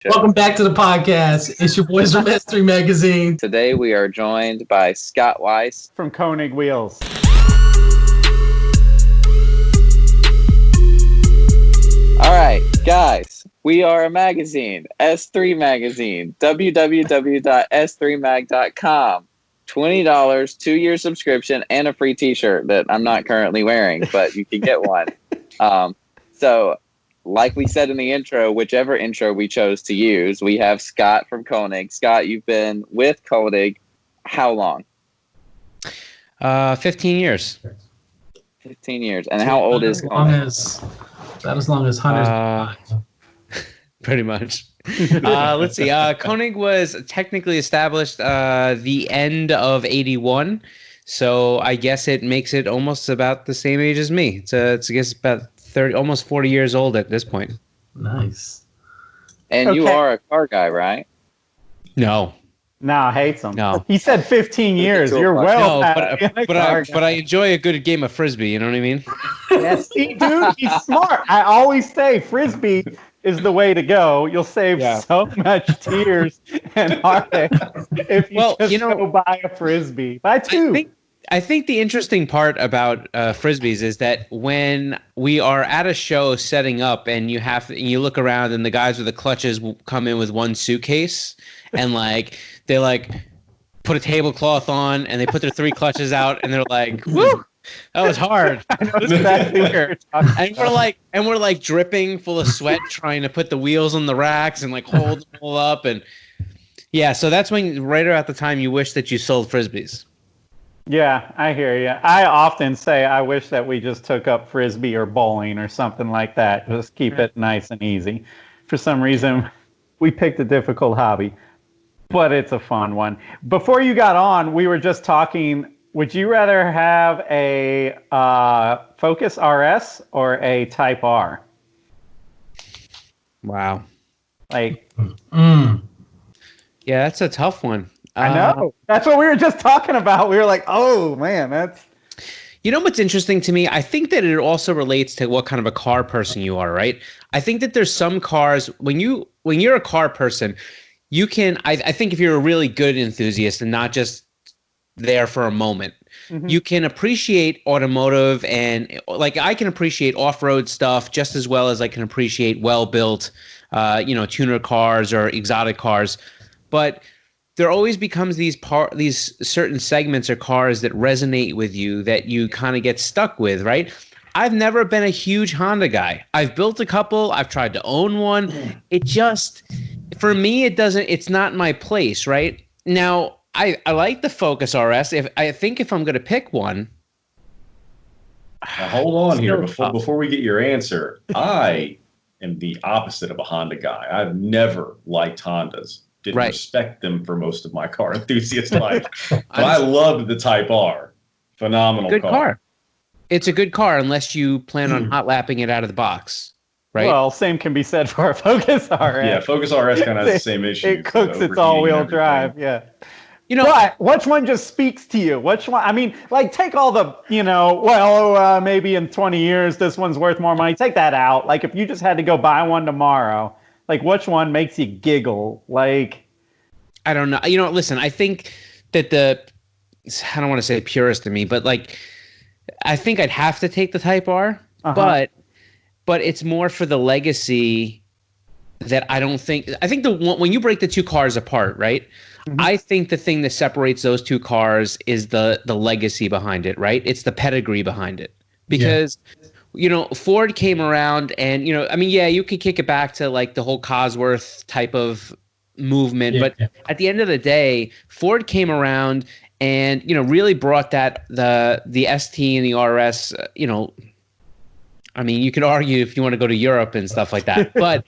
Welcome back to the podcast. It's your boys from S3 Magazine. Today we are joined by Scott Weiss from Konig Wheels. All right, guys, we are a magazine, S3 Magazine, www.s3mag.com. $20, 2-year subscription, and a free t-shirt that I'm not currently wearing, but you can get one. So, like we said in the intro, whichever intro we chose to use, we have Scott from Konig. Scott, you've been with Konig how long? 15 years. 15 years. And how old is Konig? About as long as Hunter's pretty much. Let's see. Konig was technically established the end of 81. So I guess it makes it almost about the same age as me. It's I guess about 30, almost 40 years old at this point. Nice. And you are a car guy, right? No. No, hates them. No. He said 15 years. You're well. No, but I enjoy a good game of Frisbee. You know what I mean? Yes, dude, he's smart. I always say Frisbee is the way to go. You'll save so much tears and heartache if you go buy a Frisbee. Buy two. I think the interesting part about Frisbees is that when we are at a show setting up and you look around and the guys with the clutches will come in with one suitcase and they put a tablecloth on and they put their 3 clutches out and they're like, woo, that was hard. I know exactly weird. And we're dripping full of sweat trying to put the wheels on the racks and hold them all up. And yeah, so that's when right around the time you wish that you sold Frisbees. Yeah, I hear you. I often say I wish that we just took up Frisbee or bowling or something like that. Just keep it nice and easy. For some reason, we picked a difficult hobby, but it's a fun one. Before you got on, we were just talking, would you rather have a Focus RS or a Type R? Wow. Yeah, that's a tough one. I know. That's what we were just talking about. We were like, oh, man, that's... You know what's interesting to me? I think that it also relates to what kind of a car person you are, right? I think that there's some cars, when you're a car person, you can, I think if you're a really good enthusiast and not just there for a moment, you can appreciate automotive and I can appreciate off-road stuff just as well as I can appreciate well-built, tuner cars or exotic cars. But there always becomes these certain segments or cars that resonate with you that you kind of get stuck with, right? I've never been a huge Honda guy. I've built a couple. I've tried to own one. It just, for me, it's not my place, right? Now, I like the Focus RS. If I'm going to pick one. Now, hold on here before we get your answer. I am the opposite of a Honda guy. I've never liked Hondas. Didn't respect them for most of my car enthusiast life. But I loved the Type R. Phenomenal good car. It's a good car unless you plan on hot lapping it out of the box, right? Well, same can be said for a Focus RS. Yeah, Focus RS kind of has the same issue. It cooks its all-wheel drive, yeah. But which one just speaks to you? Which one? I mean, take all the, maybe in 20 years this one's worth more money. Take that out. If you just had to go buy one tomorrow, which one makes you giggle? I don't know. Listen, I think that I don't want to say purist to me, but I think I'd have to take the Type R, but it's more for the legacy that I think when you break the two cars apart, right? Mm-hmm. I think the thing that separates those two cars is the legacy behind it, right? It's the pedigree behind it. Because Ford came around and, you could kick it back to the whole Cosworth type of movement. But at the end of the day, Ford came around and, really brought that, the ST and the RS, you could argue if you want to go to Europe and stuff like that. But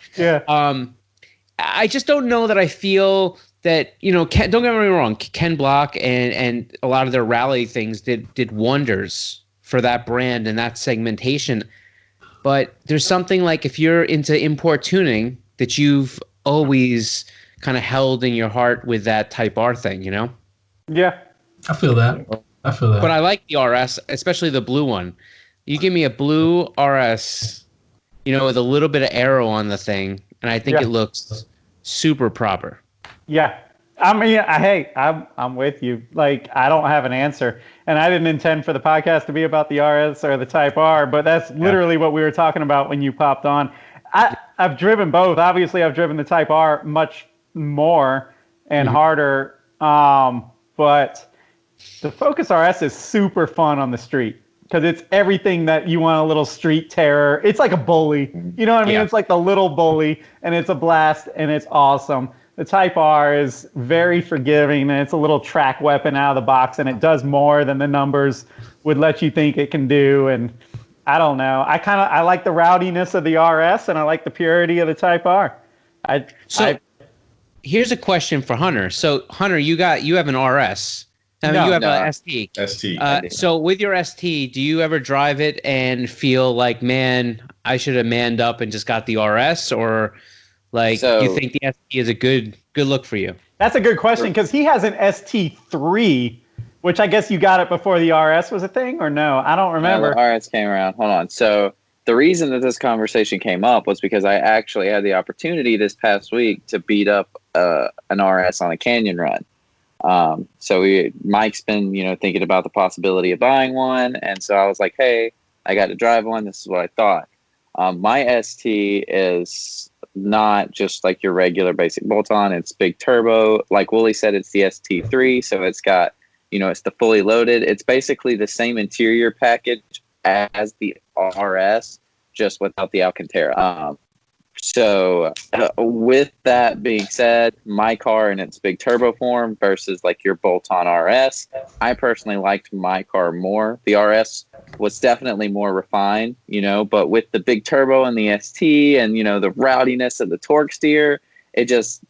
I just don't know that I feel that, don't get me wrong, Ken Block and a lot of their rally things did wonders for that brand and that segmentation. But there's something if you're into import tuning that you've always kind of held in your heart with that Type R thing, Yeah. I feel that. But I like the RS, especially the blue one. You give me a blue RS, with a little bit of aero on the thing, and I think it looks super proper. Yeah. I mean, I'm with you. Like, I don't have an answer, and I didn't intend for the podcast to be about the RS or the Type R, but that's literally what we were talking about when you popped on. I've driven both. Obviously, I've driven the Type R much more and harder, but the Focus RS is super fun on the street because it's everything that you want, a little street terror. It's like a bully. You know what I mean? Yeah. It's like the little bully, and it's a blast, and it's awesome. The Type R is very forgiving, and it's a little track weapon out of the box, and it does more than the numbers would let you think it can do. And I don't know. I like the rowdiness of the RS, and I like the purity of the Type R. Here's a question for Hunter. So Hunter, you have an RS. You have an ST. ST. So with your ST, do you ever drive it and feel like, man, I should have manned up and just got the RS, or like you think the ST is a good look for you? That's a good question because he has an ST3, which I guess you got it before the RS was a thing, or no? I don't remember. The RS came around. Hold on. So the reason that this conversation came up was because I actually had the opportunity this past week to beat up an RS on a canyon run. So Mike's been, thinking about the possibility of buying one. And so I was like, hey, I got to drive one. This is what I thought. My ST is not just like your regular basic bolt-on. It's big turbo. Like Wooly said, it's the ST3. So it's got, it's the fully loaded. It's basically the same interior package as the RS, just without the Alcantara. So with that being said, my car in its big turbo form versus like your bolt-on RS, I personally liked my car more. The RS was definitely more refined, but with the big turbo and the ST and, the rowdiness of the torque steer, it just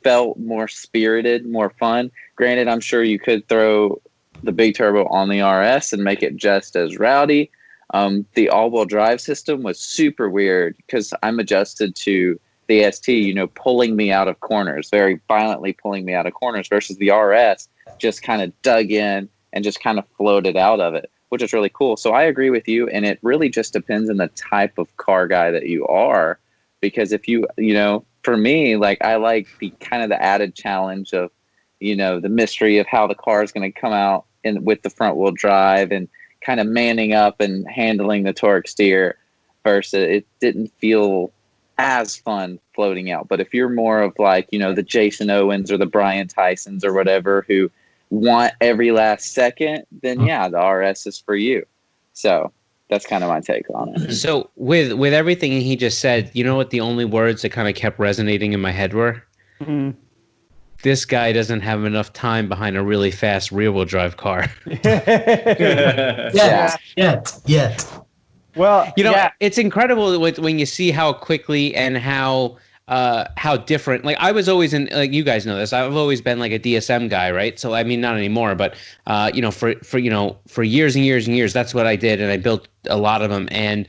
felt more spirited, more fun. Granted, I'm sure you could throw the big turbo on the RS and make it just as rowdy. The all-wheel drive system was super weird because I'm adjusted to the ST, pulling me out of corners, very violently pulling me out of corners, versus the RS just kind of dug in and just kind of floated out of it, which is really cool. So I agree with you, and it really just depends on the type of car guy that you are, because if you, for me, like I like the kind of the added challenge of, the mystery of how the car is going to come out with the front wheel drive and kind of manning up and handling the torque steer, versus it didn't feel as fun floating out. But if you're more of like, the Jason Owens or the Brian Tysons or whatever who want every last second, then yeah, the RS is for you. So that's kind of my take on it. So with everything he just said, you know what the only words that kind of kept resonating in my head were? Mm-hmm. This guy doesn't have enough time behind a really fast rear-wheel drive car. Yet. Well, it's incredible when you see how quickly and how different. Like I was always in, like you guys know this, I've always been like a DSM guy, right? So I mean, not anymore, but for years and years and years, that's what I did, and I built a lot of them. And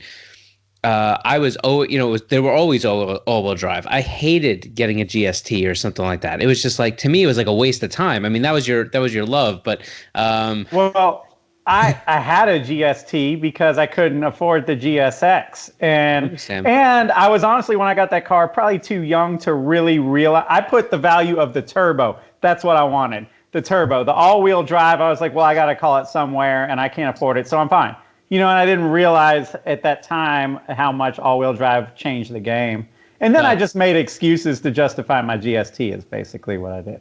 they were always all-wheel drive. I hated getting a GST or something like that. It was just like, to me, it was like a waste of time. I mean, that was your love, but well, I had a GST because I couldn't afford the GSX, and I was honestly, when I got that car, probably too young to really realize. I put the value of the turbo. That's what I wanted. The turbo, the all-wheel drive. I was like, well, I got to call it somewhere, and I can't afford it, so I'm fine. And I didn't realize at that time how much all-wheel drive changed the game. And then I just made excuses to justify my GST is basically what I did.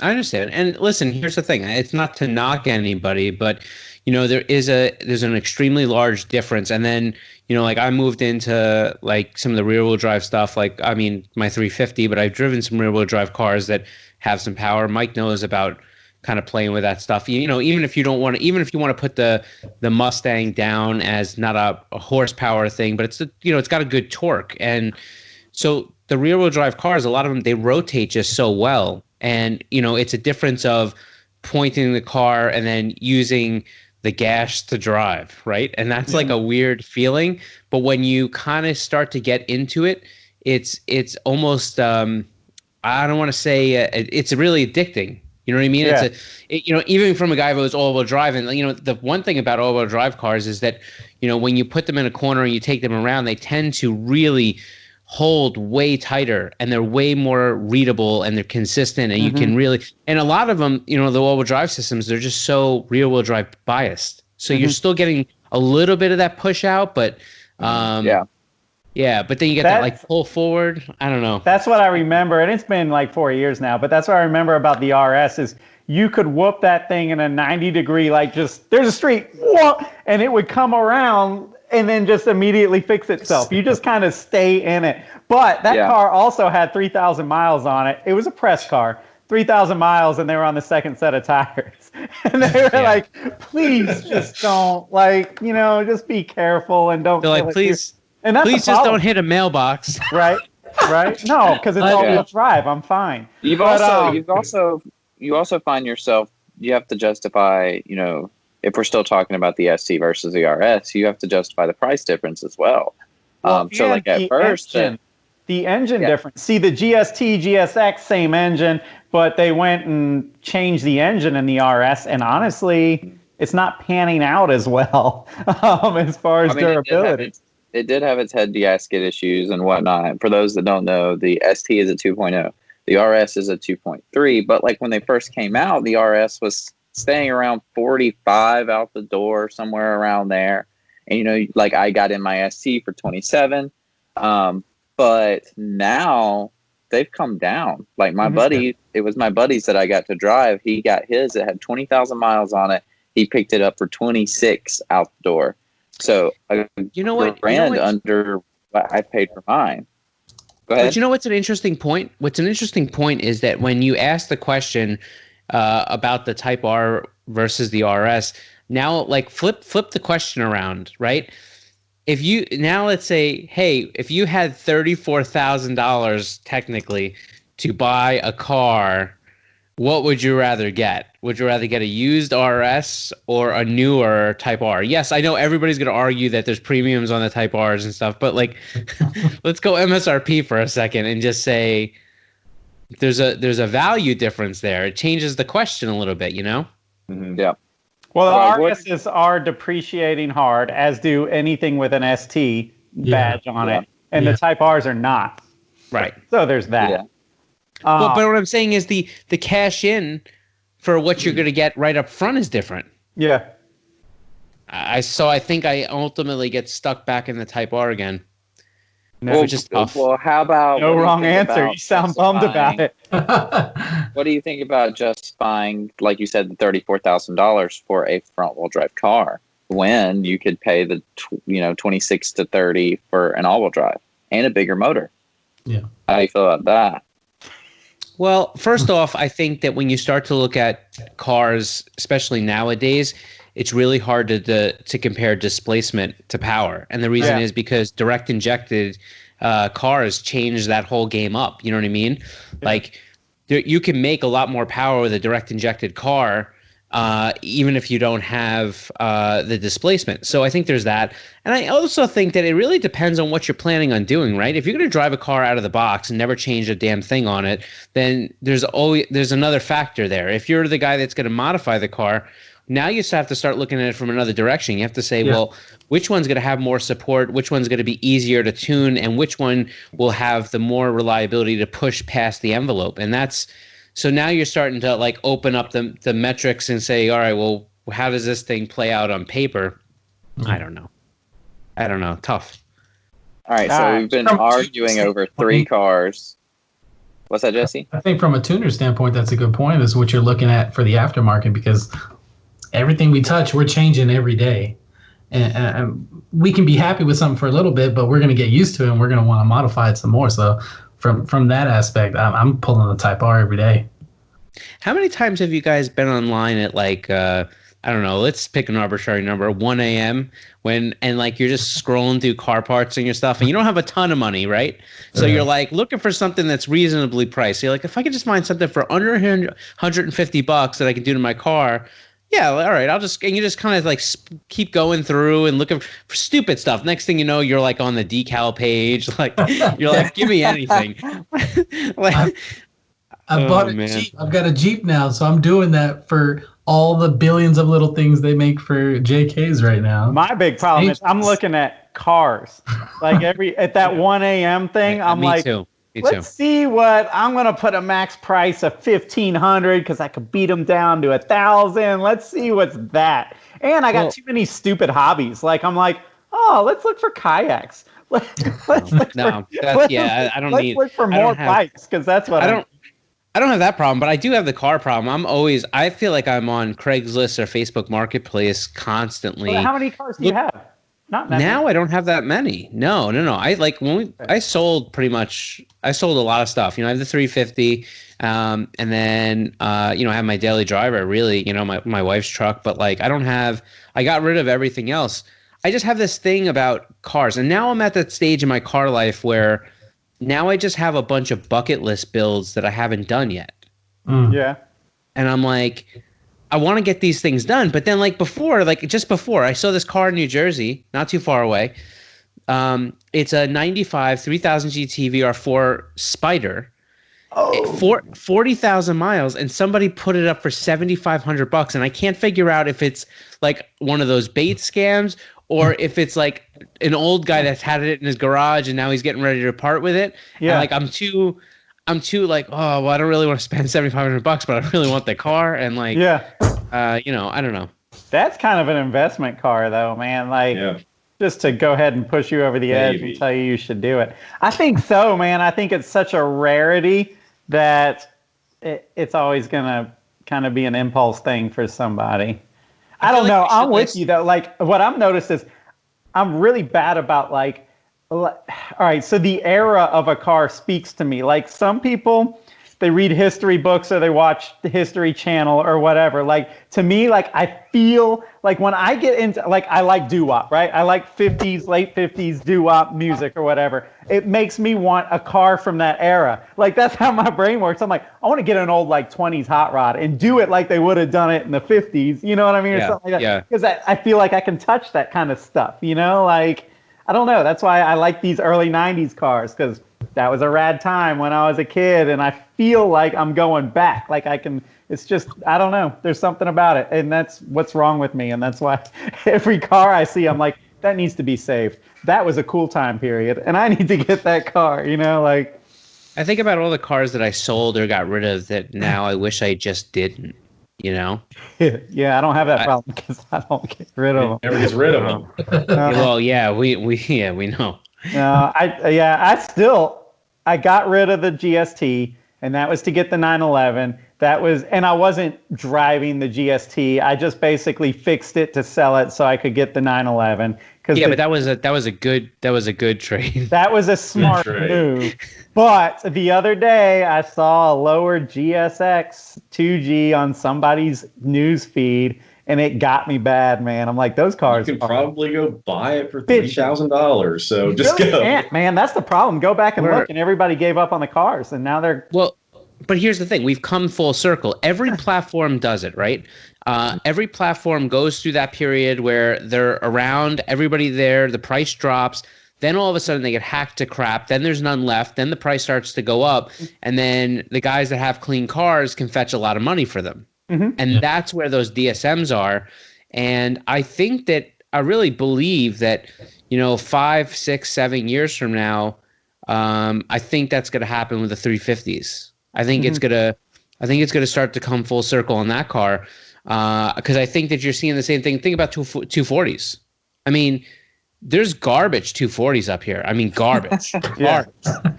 I understand. And listen, here's the thing. It's not to knock anybody, but, there's an extremely large difference. And then, like I moved into like some of the rear-wheel drive stuff, like, I mean, my 350, but I've driven some rear-wheel drive cars that have some power. Mike knows about kind of playing with that stuff. Even if you want to put the Mustang down as not a horsepower thing, but it's got a good torque. And so the rear wheel drive cars, a lot of them, they rotate just so well. And, it's a difference of pointing the car and then using the gas to drive, right? And that's like a weird feeling. But when you kind of start to get into it, it's almost, I don't want to say it's really addicting. You know what I mean? Yeah. Even from a guy who was all-wheel drive, and the one thing about all-wheel drive cars is that, when you put them in a corner and you take them around, they tend to really hold way tighter and they're way more readable and they're consistent and you can really, and a lot of them, the all-wheel drive systems, they're just so rear-wheel drive biased. So you're still getting a little bit of that push out, but but then you get that like pull forward. I don't know. That's what I remember, and it's been like 4 years now, but that's what I remember about the RS is you could whoop that thing in a 90-degree, like just, there's a street, and it would come around and then just immediately fix itself. You just kind of stay in it. But that car also had 3,000 miles on it. It was a press car, 3,000 miles, and they were on the second set of tires. And they were like, please just don't, like, just be careful and don't. They're like, please. And that's please just don't hit a mailbox. Right. No, because it's all-wheel drive. I'm fine. You also find yourself, you have to justify, if we're still talking about the ST versus the RS, you have to justify the price difference as well. So like at first, the engine difference. See, the GST, GSX, same engine, but they went and changed the engine in the RS, and honestly, it's not panning out as well as far as durability. It did have its head gasket issues and whatnot. For those that don't know, the ST is a 2.0. The RS is a 2.3. But like when they first came out, the RS was staying around 45 out the door, somewhere around there. And, like I got in my ST for 27. But now they've come down. Like my buddy, it was my buddies that I got to drive. He got his. It had 20,000 miles on it. He picked it up for 26 out the door. So, grand under what I paid for mine. Go ahead. But what's an interesting point? What's an interesting point is that when you ask the question about the Type R versus the RS, now like flip the question around, right? Let's say, hey, if you had $34,000 technically to buy a car, what would you rather get? Would you rather get a used RS or a newer Type R? Yes, I know everybody's going to argue that there's premiums on the Type Rs and stuff, but like, let's go MSRP for a second and just say there's a value difference there. It changes the question a little bit, Mm-hmm. Yeah. Well, the RSs are depreciating hard, as do anything with an ST badge on it, and the Type Rs are not. Right. So there's that. Yeah. But what I'm saying is the cash in for what you're going to get right up front is different. Yeah. I think I ultimately get stuck back in the Type R again. No, which is tough. Well, how about no wrong answer? You sound bummed about it. What do you think about justifying, like you said, the $34,000 for a front-wheel drive car when you could pay the 26 to 30 for an all-wheel drive and a bigger motor? Yeah. How do you feel about that? Well, first off, I think that when you start to look at cars, especially nowadays, it's really hard to compare displacement to power. And the reason is because direct injected cars change that whole game up. You know what I mean? Yeah. Like you can make a lot more power with a direct injected car, even if you don't have the displacement. So I think there's that. And I also think that it really depends on what you're planning on doing, right? If you're going to drive a car out of the box and never change a damn thing on it, then there's another factor there. If you're the guy that's going to modify the car, now you have to start looking at it from another direction. You have to say, well, which one's going to have more support, which one's going to be easier to tune, and which one will have the more reliability to push past the envelope. And so now you're starting to like open up the metrics and say, all right, well, how does this thing play out on paper? I don't know. Tough. All right, so we've been arguing over three cars. What's that, Jesse? I think from a tuner standpoint, that's a good point, is what you're looking at for the aftermarket, because everything we touch, we're changing every day. And we can be happy with something for a little bit, but we're going to get used to it and we're going to want to modify it some more. So from that aspect, I'm pulling the Type R every day. How many times have you guys been online at like, I don't know, let's pick an arbitrary number, 1 a.m. and like you're just scrolling through car parts and your stuff and you don't have a ton of money, right? So you're like looking for something that's reasonably priced. You're like, if I could just find something for under $150 that I can do to my car, yeah, all right, and you just kind of like keep going through and looking for stupid stuff. Next thing you know, you're like on the decal page, like you're like, give me anything. Like, I bought a Jeep. I've got a Jeep now, so I'm doing that for all the billions of little things they make for JKs right now. My big problem is I'm looking at cars. Like at that 1 a.m. thing, I'm Me like, too. Me let's too. see what I'm gonna put a max price of 1,500 because I could beat them down to 1,000. Let's see what's that. And I got too many stupid hobbies. Like I'm like, oh, let's look for kayaks. Let's look No, for, that's let's, yeah. I don't let's need. look for I don't more have. bikes because that's what I don't have that problem, but I do have the car problem. I feel like I'm on Craigslist or Facebook Marketplace constantly. Well, how many cars do you have? Not that Now many. I don't have that many. No. I like I sold I sold a lot of stuff. I have the 350, and then I have my daily driver, really, my wife's truck, but like I got rid of everything else. I just have this thing about cars, and now I'm at that stage in my car life where now I just have a bunch of bucket list builds that I haven't done yet. Yeah. And I'm like, I want to get these things done. But then just before, I saw this car in New Jersey, not too far away. It's a 95 3000 GT VR4 Spider. For 40,000 miles, and somebody put it up for $7,500, and I can't figure out if it's like one of those bait scams or if it's like an old guy that's had it in his garage and now he's getting ready to part with it. Yeah. And like I'm too like, oh well, I don't really want to spend $7,500, but I really want the car, and like I don't know. That's kind of an investment car though, man. Like just to go ahead and push you over the edge and tell you should do it. I think so, man. I think it's such a rarity that it's always going to kind of be an impulse thing for somebody. I don't know. I'm with you, though. Like, what I've noticed is I'm really bad about, like, all right, so the era of a car speaks to me. Like, some people, they read history books or they watch the History Channel or whatever. Like, to me, like, I feel like when I get into, like, I like doo-wop, right? I like 50s, late 50s doo-wop music or whatever. It makes me want a car from that era. Like, that's how my brain works. I'm like, I want to get an old, like, 20s hot rod and do it like they would have done it in the 50s. You know what I mean? Or something like that. Yeah. Because I feel like I can touch that kind of stuff, like, I don't know. That's why I like these early 90s cars, because that was a rad time when I was a kid, and I feel like I'm going back. Like I can, it's just, I don't know. There's something about it, and that's what's wrong with me, and that's why every car I see, I'm like, that needs to be saved. That was a cool time period, and I need to get that car, like. I think about all the cars that I sold or got rid of that now I wish I just didn't, Yeah, I don't have that problem because I don't get rid of them. Never gets rid of them. Well, yeah, we know. No, I got rid of the GST, and that was to get the 911. And I wasn't driving the GST. I just basically fixed it to sell it so I could get the 911. Yeah, but that was a good trade. That was a smart move. But the other day I saw a lower GSX 2G on somebody's news feed, and it got me bad, man. I'm like, those cars. You can probably go buy it for $3,000. So just go. Can't, man. That's the problem. Go back and look, and everybody gave up on the cars, and now they're. Well, but here's the thing: we've come full circle. Every platform does it, right? Every platform goes through that period where they're around, everybody there, the price drops. Then all of a sudden they get hacked to crap. Then there's none left. Then the price starts to go up. And then the guys that have clean cars can fetch a lot of money for them. Mm-hmm. And that's where those DSMs are. And I think that I really believe that, 5, 6, 7 years from now, I think that's going to happen with the 350s. I think it's going to start to come full circle on that car. Because I think that you're seeing the same thing. Think about 240s. I mean, there's garbage 240s up here. I mean, garbage. Garbage.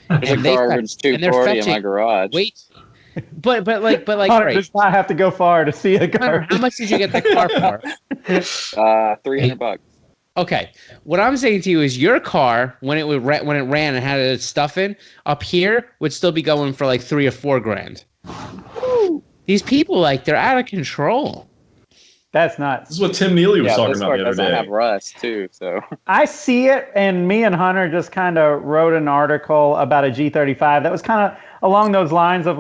There's a garbage 240 in my garage. Wait. But like, Hunter does not have to go far to see a garbage. How much did you get the car for? $300. Okay. What I'm saying to you is your car, when it ran and had its stuff in, up here would still be going for like $3 or $4 grand. These people, they're out of control. That's nuts. This is what Tim Neely was talking about the other day. Doesn't have rust too, so. I see it, and me and Hunter just kind of wrote an article about a G35 that was kind of along those lines of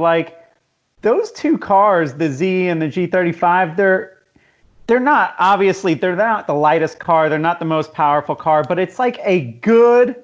those two cars, the Z and the G35, they're not the lightest car, they're not the most powerful car, but it's like a good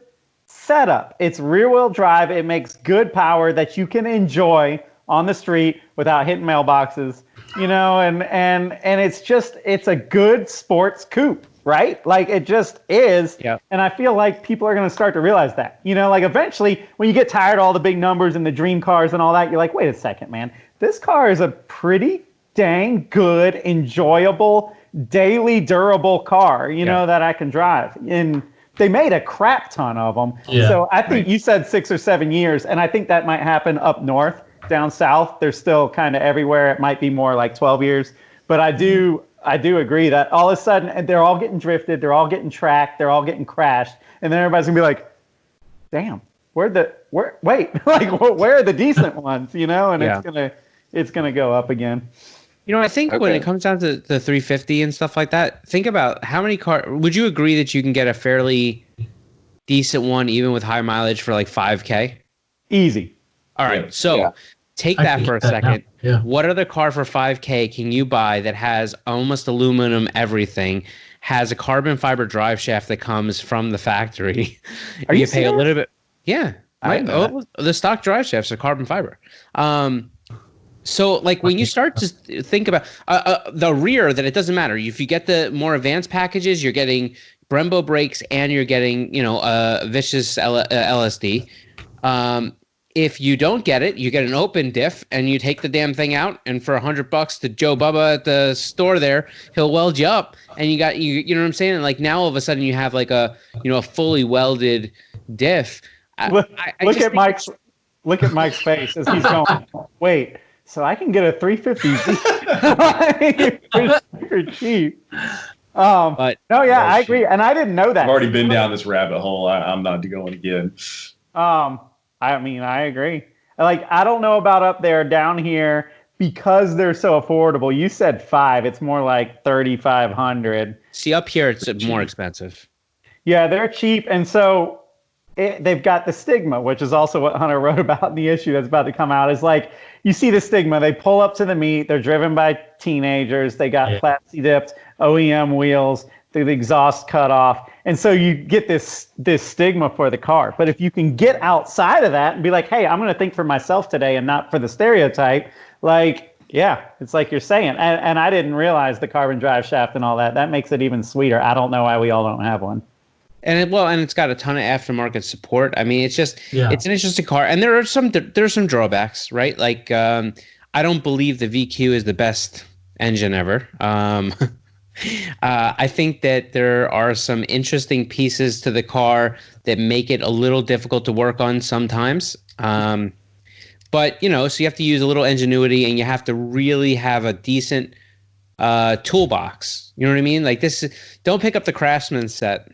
setup. It's rear-wheel drive. It makes good power that you can enjoy on the street without hitting mailboxes, and it's a good sports coupe, right? Like it just is. Yeah. And I feel like people are going to start to realize that, like eventually when you get tired of all the big numbers and the dream cars and all that, you're like, wait a second, man, this car is a pretty dang good, enjoyable, daily durable car, that I can drive. And they made a crap ton of them. Yeah, so I think you said 6 or 7 years. And I think that might happen up north. Down south, they're still kind of everywhere. It might be more like 12 years. But I do agree that all of a sudden they're all getting drifted, they're all getting tracked, they're all getting crashed, and then everybody's gonna be like, "Damn, where are the decent ones?" And it's gonna go up again. I think when it comes down to the 350 and stuff like that, think about how many cars. Would you agree that you can get a fairly decent one even with high mileage for like 5K? Easy. All right, so take that for a second. Yeah. What other car for 5K can you buy that has almost aluminum everything, has a carbon fiber drive shaft that comes from the factory? Are you pay a little bit? Yeah. The stock drive shafts are carbon fiber. So like when you start to think about the rear, that it doesn't matter. If you get the more advanced packages, you're getting Brembo brakes and you're getting, vicious LSD. If you don't get it, you get an open diff and you take the damn thing out, and for $100 to Joe Bubba at the store there, he'll weld you up, and you got you know what I'm saying? And like now all of a sudden you have like a fully welded diff. Look at Mike's face as he's going, wait, so I can get a 350Z for cheap. But no, yeah, I agree, and I didn't know that. I've already been down this rabbit hole. I'm not going again. I mean, I agree. Like, I don't know about up there. Down here, because they're so affordable. You said 5. It's more like 3,500. See, up here it's more expensive. Yeah, they're cheap, and so they've got the stigma, which is also what Hunter wrote about in the issue that's about to come out. Is like you see the stigma. They pull up to the meet. They're driven by teenagers. They got plasti dipped OEM wheels. The exhaust cut off, and so you get this stigma for the car. But if you can get outside of that and be like, hey, I'm going to think for myself today and not for the stereotype, like, yeah, it's like you're saying. And I didn't realize the carbon drive shaft and all that. That makes it even sweeter. I don't know why we all don't have one. And it's got a ton of aftermarket support. I mean, it's an interesting car, and there are some drawbacks, right? Like, I don't believe the VQ is the best engine ever. I think that there are some interesting pieces to the car that make it a little difficult to work on sometimes. But, so you have to use a little ingenuity, and you have to really have a decent toolbox. You know what I mean? Like don't pick up the Craftsman set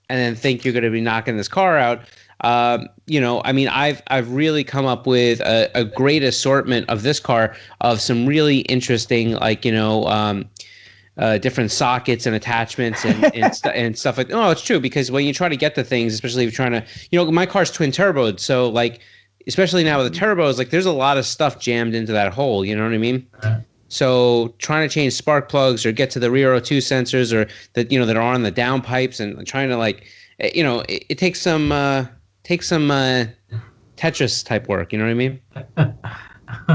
and then think you're going to be knocking this car out. I mean, I've really come up with a great assortment of this car of some really interesting, like, different sockets and attachments and stuff like that. No, it's true, because when you try to get the things, especially if you're trying to, my car's twin turboed. So like, especially now with the turbos, like there's a lot of stuff jammed into that hole. You know what I mean? So trying to change spark plugs or get to the rear O2 sensors or that, that are on the downpipes, and trying to like, it takes some Tetris type work. You know what I mean?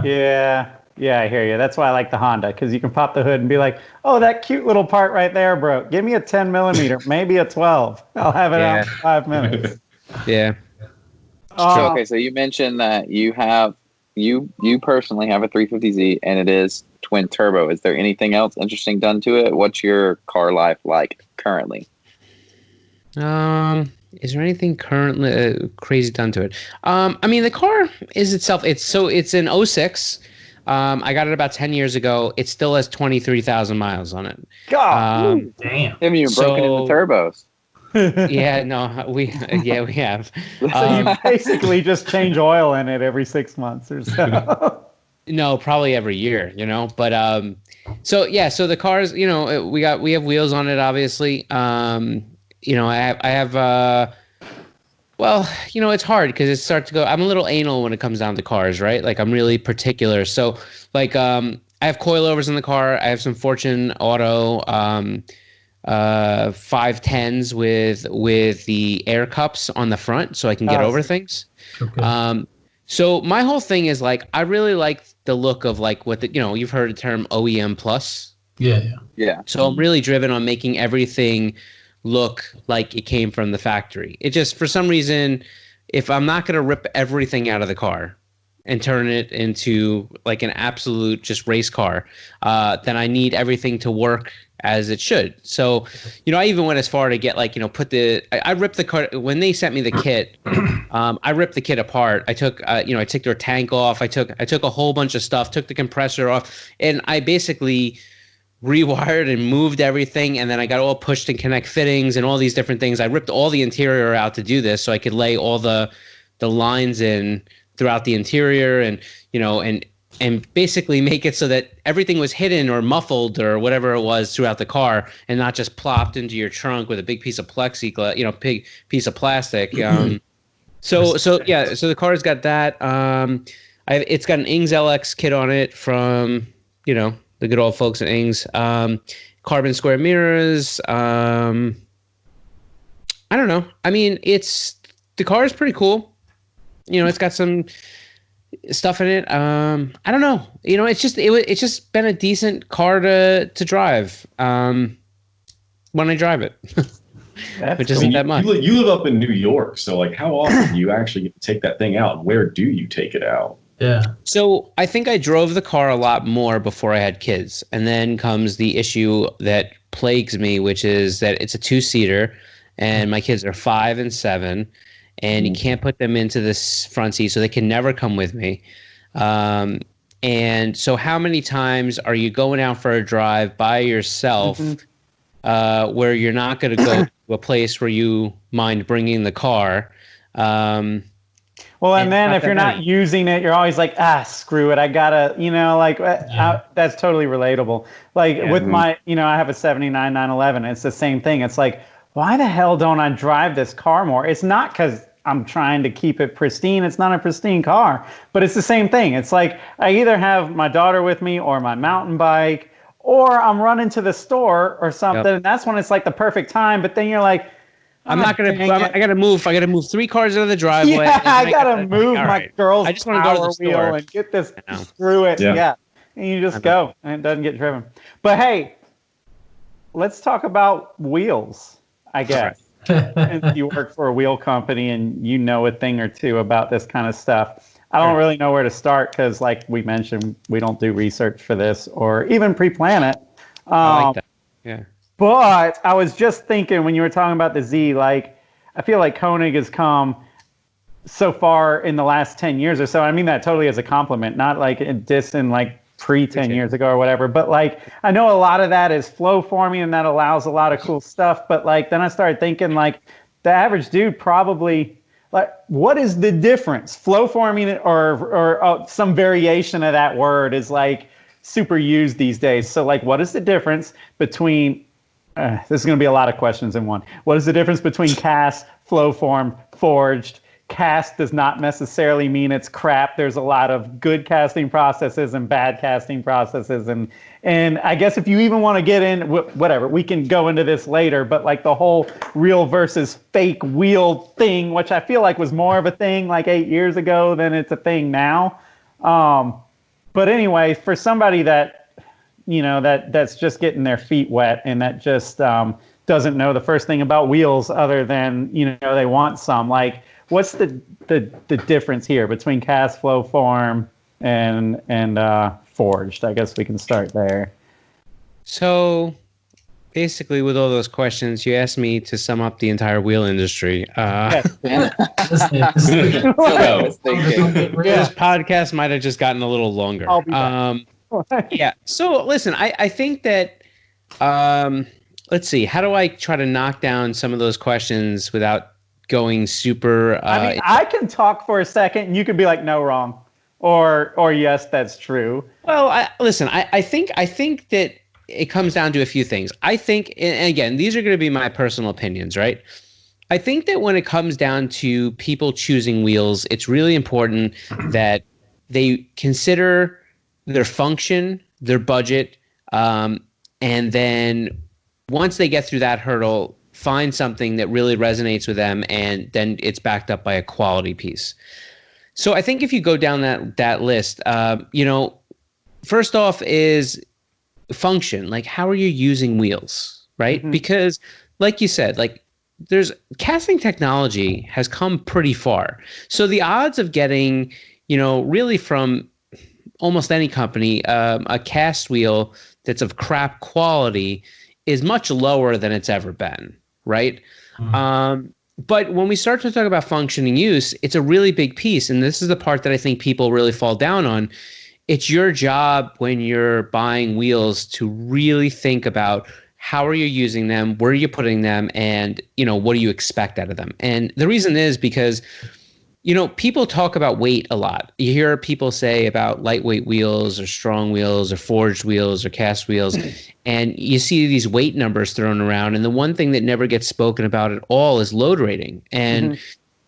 Yeah. Yeah, I hear you. That's why I like the Honda, because you can pop the hood and be like, oh, that cute little part right there broke. Give me a 10 millimeter, maybe a 12. I'll have it out in 5 minutes. Yeah. Okay, so you mentioned that you personally have a 350Z, and it is twin turbo. Is there anything else interesting done to it? What's your car life like currently? Is there anything currently crazy done to it? I mean, the car is itself. It's an 06. I got it about 10 years ago. It still has 23,000 miles on it. God, damn! Haven't even broken into turbos. Yeah, no, we have. So you basically just change oil in it every 6 months or so. No, probably every year, But so the cars, we have wheels on it, obviously. I have. Well, it's hard because it starts to go. I'm a little anal when it comes down to cars, right? Like I'm really particular. So, like, I have coilovers in the car. I have some Fortune Auto 510s with the air cups on the front, so I can get over things. Okay. So my whole thing is like I really like the look of like what you've heard the term OEM plus. Yeah. So I'm really driven on making everything look like it came from the factory. It just, for some reason, if I'm not going to rip everything out of the car and turn it into like an absolute just race car, then I need everything to work as it should. So, I even went as far to get like, I ripped the car when they sent me the kit. I ripped the kit apart. I took, I took their tank off. I took a whole bunch of stuff, took the compressor off, and I basically rewired and moved everything. And then I got all pushed and connect fittings and all these different things. I ripped all the interior out to do this so I could lay all the lines in throughout the interior and basically make it so that everything was hidden or muffled or whatever it was throughout the car and not just plopped into your trunk with a big piece of plexiglass, big piece of plastic. So the car's got that. It's got an Ings LX kit on it from, the good old folks at Ings. Carbon square mirrors. I don't know. I mean, the car is pretty cool. It's got some stuff in it. I don't know. It's just been a decent car to drive. When I drive it. Which isn't that much. You live up in New York, so like how often do you actually get to take that thing out, and where do you take it out? Yeah. So I think I drove the car a lot more before I had kids. And then comes the issue that plagues me, which is that it's a 2-seater and my kids are 5 and 7 and you can't put them into this front seat, so they can never come with me. And so how many times are you going out for a drive by yourself where you're not going to go to a place where you mind bringing the car? Well, and then if you're not using it, you're always like, screw it. I gotta, that's totally relatable. Like with my, I have a 79 911. It's the same thing. It's like, why the hell don't I drive this car more? It's not because I'm trying to keep it pristine. It's not a pristine car, but it's the same thing. It's like I either have my daughter with me or my mountain bike, or I'm running to the store or something. And that's when it's like the perfect time. But then you're like, I gotta move 3 cars out of the driveway. Yeah, I gotta move my girl's I just want to go to the store and get this. Screw it. Yeah. And you just go, and it doesn't get driven. But hey, let's talk about wheels, I guess. And you work for a wheel company, and you know a thing or two about this kind of stuff. I don't really know where to start because, like we mentioned, we don't do research for this or even pre-plan it. I like that. Yeah. But I was just thinking when you were talking about the Z, like I feel like Konig has come so far in the last 10 years or so. I mean that totally as a compliment, not like dissing like pre-10 years ago or whatever. But like I know a lot of that is flow forming and that allows a lot of cool stuff. But like then I started thinking like the average dude probably like what is the difference? Flow forming or some variation of that word is like super used these days. So like what is the difference between this is going to be a lot of questions in one. What is the difference between cast, flow formed, forged? Cast does not necessarily mean it's crap. There's a lot of good casting processes and bad casting processes. And I guess if you even want to get in, whatever, we can go into this later. But like the whole real versus fake wheel thing, which I feel like was more of a thing like 8 years ago than it's a thing now. But anyway, for somebody that that's just getting their feet wet and that just doesn't know the first thing about wheels other than, they want some. Like, what's the difference here between cast, flow form, and forged? I guess we can start there. So, basically, with all those questions, you asked me to sum up the entire wheel industry. This podcast might have just gotten a little longer. I'll be back. Yeah. So listen, I think that let's see, how do I try to knock down some of those questions without going super I mean, I can talk for a second and you could be like, no, wrong. Or yes, that's true. Well, I think that it comes down to a few things. I think, and again, these are going to be my personal opinions, right? I think that when it comes down to people choosing wheels, it's really important that they consider their function, their budget, and then once they get through that hurdle, find something that really resonates with them, and then it's backed up by a quality piece. So I think if you go down that list, first off is function, like how are you using wheels, right? Mhm. Because like you said, like there's casting technology has come pretty far. So the odds of getting, really from almost any company, a cast wheel that's of crap quality is much lower than it's ever been, right? But when we start to talk about function and use, it's a really big piece. And this is the part that I think people really fall down on. It's your job when you're buying wheels to really think about how are you using them, where are you putting them, and what do you expect out of them. And the reason is because people talk about weight a lot. You hear people say about lightweight wheels or strong wheels or forged wheels or cast wheels, and you see these weight numbers thrown around. And the one thing that never gets spoken about at all is load rating. And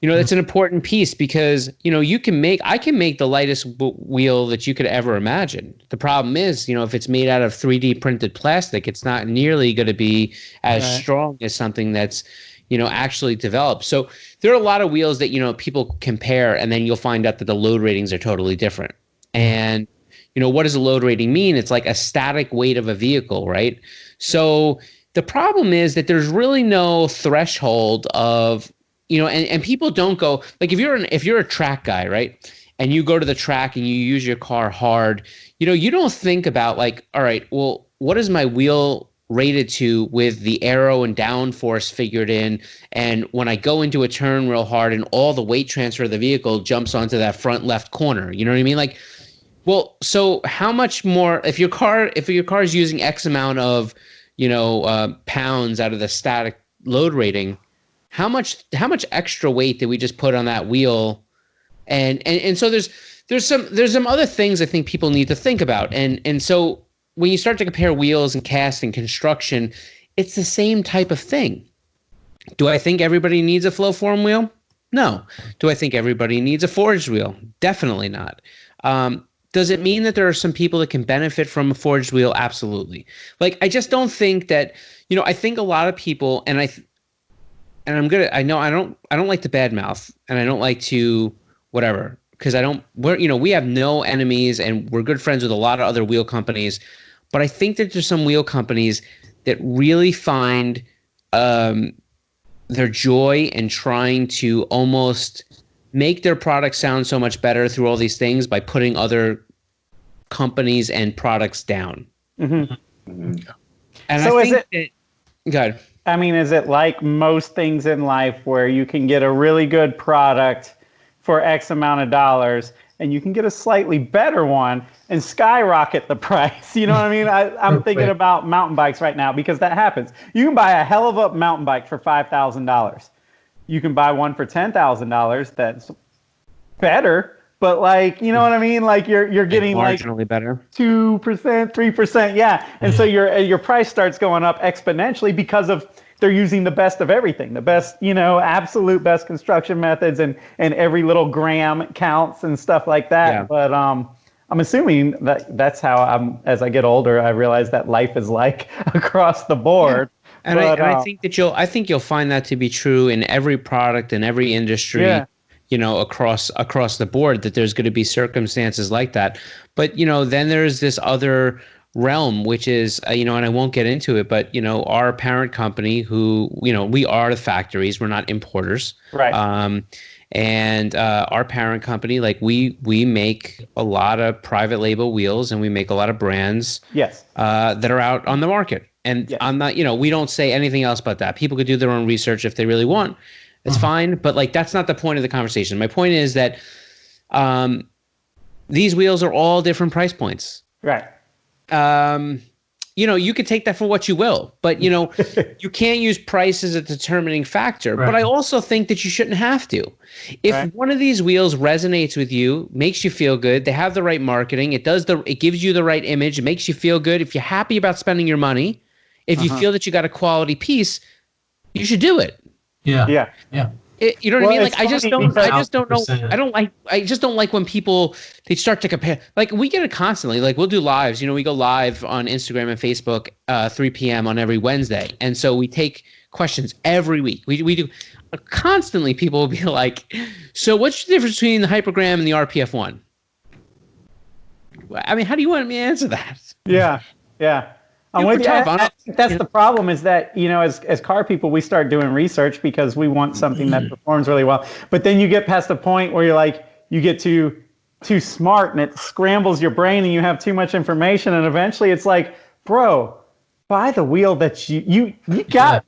that's an important piece because I can make the lightest wheel that you could ever imagine. The problem is, if it's made out of 3D printed plastic, it's not nearly going to be as strong as something that's actually developed. So there are a lot of wheels that people compare, and then you'll find out that the load ratings are totally different. And what does a load rating mean? It's like a static weight of a vehicle, right? So the problem is that there's really no threshold of and people don't go, like, if you're a track guy, right, and you go to the track and you use your car hard, you don't think about, like, all right, well, what is my wheel rated to with the aero and downforce figured in, and when I go into a turn real hard and all the weight transfer of the vehicle jumps onto that front left corner, you know what I mean? Like, well, so how much more if your car is using X amount of pounds out of the static load rating, how much extra weight did we just put on that wheel? And so there's some other things I think people need to think about. And so when you start to compare wheels and cast and construction, it's the same type of thing. Do I think everybody needs a flow form wheel? No. Do I think everybody needs a forged wheel? Definitely not. Does it mean that there are some people that can benefit from a forged wheel? Absolutely. Like, I just don't think that, I think a lot of people, and I know I don't like to badmouth, and I don't like to whatever, because we have no enemies and we're good friends with a lot of other wheel companies, but I think that there's some wheel companies that really find their joy in trying to almost make their product sound so much better through all these things by putting other companies and products down. And So I think good. I mean, is it like most things in life where you can get a really good product for X amount of dollars and you can get a slightly better one and skyrocket the price? You know what I mean? I'm thinking about mountain bikes right now because that happens. You can buy a hell of a mountain bike for $5,000. You can buy one for $10,000 that's better, but, like, you know what I mean? Like, you're getting marginally like better, 2%, 3%, yeah. And so your price starts going up exponentially because of they're using the best of everything, the best, absolute best construction methods, and every little gram counts and stuff like that. Yeah. But I'm assuming that's how as I get older, I realize that life is like across the board. And I think that you'll find that to be true in every product in every industry. Yeah. Across the board, that there's going to be circumstances like that. But, then there's this other realm, which is, and I won't get into it, but, our parent company who, we are the factories, we're not importers. Right. And our parent company, like we make a lot of private label wheels and we make a lot of brands Yes. That are out on the market. And Yes. I'm not, we don't say anything else but that. People could do their own research if they really want. It's fine, but, like, that's not the point of the conversation. My point is that these wheels are all different price points. Right. You could take that for what you will, but, you can't use price as a determining factor. Right. But I also think that you shouldn't have to. If one of these wheels resonates with you, makes you feel good, they have the right marketing, it gives you the right image, it makes you feel good. If you're happy about spending your money, if you feel that you got a quality piece, you should do it. Yeah. You know what I mean? Like, I just don't know. 100%. I just don't like when people, they start to compare. Like, we get it constantly. Like, we'll do lives. We go live on Instagram and Facebook, 3 p.m. on every Wednesday. And so we take questions every week. We do constantly. People will be like, so what's the difference between the Hypergram and the RPF1? I mean, how do you want me to answer that? Yeah. Yeah. I'm Super with you. tough. I think that's the problem is that, as car people, we start doing research because we want something that performs really well. But then you get past the point where you're like, you get too smart and it scrambles your brain and you have too much information. And eventually it's like, bro, buy the wheel that you got.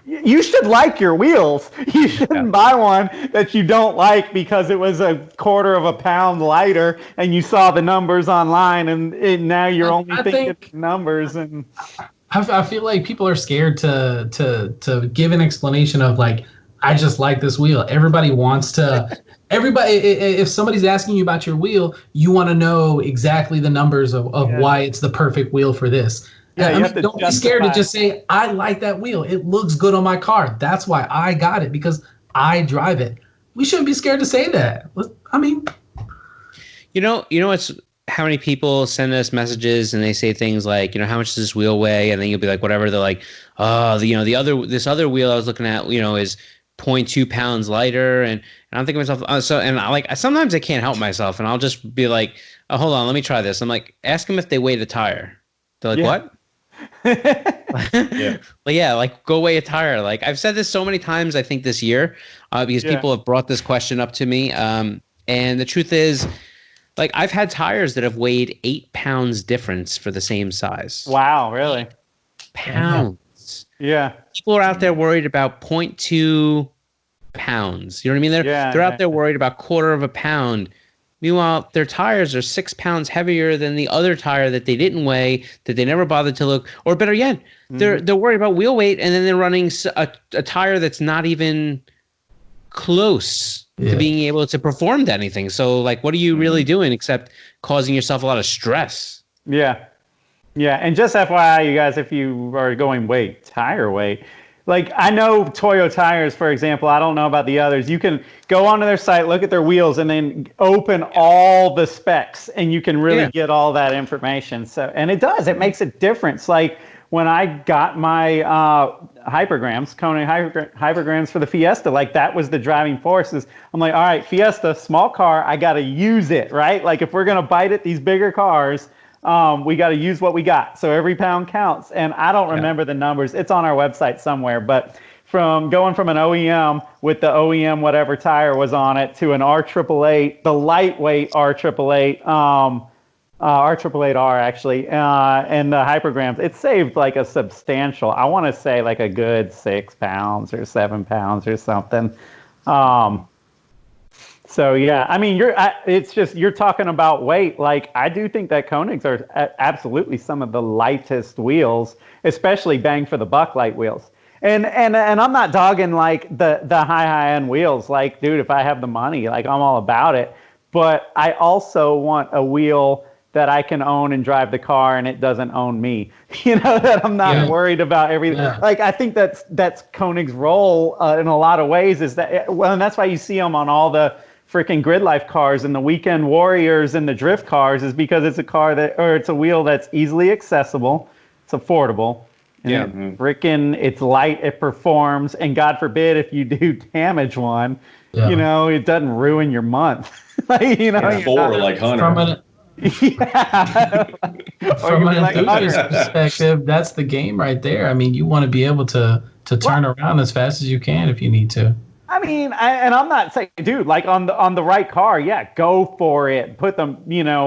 You should like your wheels. You shouldn't buy one that you don't like because it was a quarter of a pound lighter and you saw the numbers online and now you're only thinking numbers. And I feel like people are scared to give an explanation of like, I just like this wheel. Everybody wants to. Everybody, if somebody's asking you about your wheel, you want to know exactly the numbers of why it's the perfect wheel for this. Yeah, I mean, don't be scared to just say, I like that wheel. It looks good on my car. That's why I got it, because I drive it. We shouldn't be scared to say that. I mean, what's how many people send us messages and they say things like, how much does this wheel weigh? And then you'll be like, whatever. They're like, oh, this other wheel I was looking at, is 0.2 pounds lighter. And I'm thinking to myself, sometimes I can't help myself. And I'll just be like, oh, hold on, let me try this. I'm like, ask them if they weigh the tire. They're like, what? Go weigh a tire. Like, I've said this so many times, I think this year, because people have brought this question up to me. And the truth is, like, I've had tires that have weighed 8 pounds difference for the same size. Wow, really? Pounds. Yeah. People are out there worried about 0.2 pounds. You know what I mean? They're out there worried about quarter of a pound. Meanwhile, their tires are 6 pounds heavier than the other tire that they didn't weigh, that they never bothered to look. Or better yet, they're worried about wheel weight, and then they're running a tire that's not even close to being able to perform to anything. So, like, what are you really doing except causing yourself a lot of stress? Yeah. Yeah, and just FYI, you guys, if you are going tire weight, like, I know Toyo Tires, for example, I don't know about the others. You can go onto their site, look at their wheels, and then open all the specs, and you can really get all that information. So, and it makes a difference. Like, when I got my hypergrams, Konig hypergrams for the Fiesta, like, that was the driving force. I'm like, all right, Fiesta, small car, I got to use it, right? Like, if we're going to bite at these bigger cars, we got to use what we got. So every pound counts. And I don't remember the numbers. It's on our website somewhere. But from going from an OEM with the OEM whatever tire was on it to an R888, the lightweight R888, R888R actually, and the hypergrams, it saved like a substantial, I want to say like a good 6 pounds or 7 pounds or something. So yeah, I mean, you're talking about weight. Like, I do think that Konigs are absolutely some of the lightest wheels, especially bang for the buck light wheels. And I'm not dogging like the high end wheels. Like, dude, if I have the money, like, I'm all about it. But I also want a wheel that I can own and drive the car, and it doesn't own me. That I'm not worried about everything. Yeah. Like, I think that's Konig's role in a lot of ways. Is that, well, and that's why you see them on all the freaking grid life cars and the weekend warriors and the drift cars, is because it's it's a wheel that's easily accessible, it's affordable, and it's light, it performs, and God forbid if you do damage one, it doesn't ruin your month. Like, like Hunter. From an enthusiast perspective, that's the game right there. I mean, you want to be able to turn around as fast as you can if you need to. I mean, and I'm not saying, dude, like, on the right car, go for it. Put the,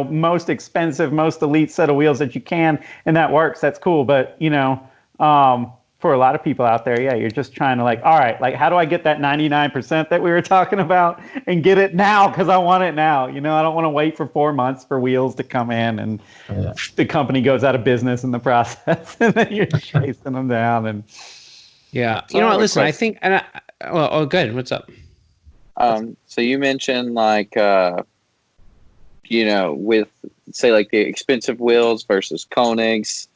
most expensive, most elite set of wheels that you can, and that works. That's cool. But, for a lot of people out there, you're just trying to, like, all right, like, how do I get that 99% that we were talking about and get it now because I want it now? I don't want to wait for 4 months for wheels to come in and the company goes out of business in the process, and then you're chasing them down. And listen, I think, and good. What's up? So you mentioned, like, with, say, like, the expensive wheels versus Konigs,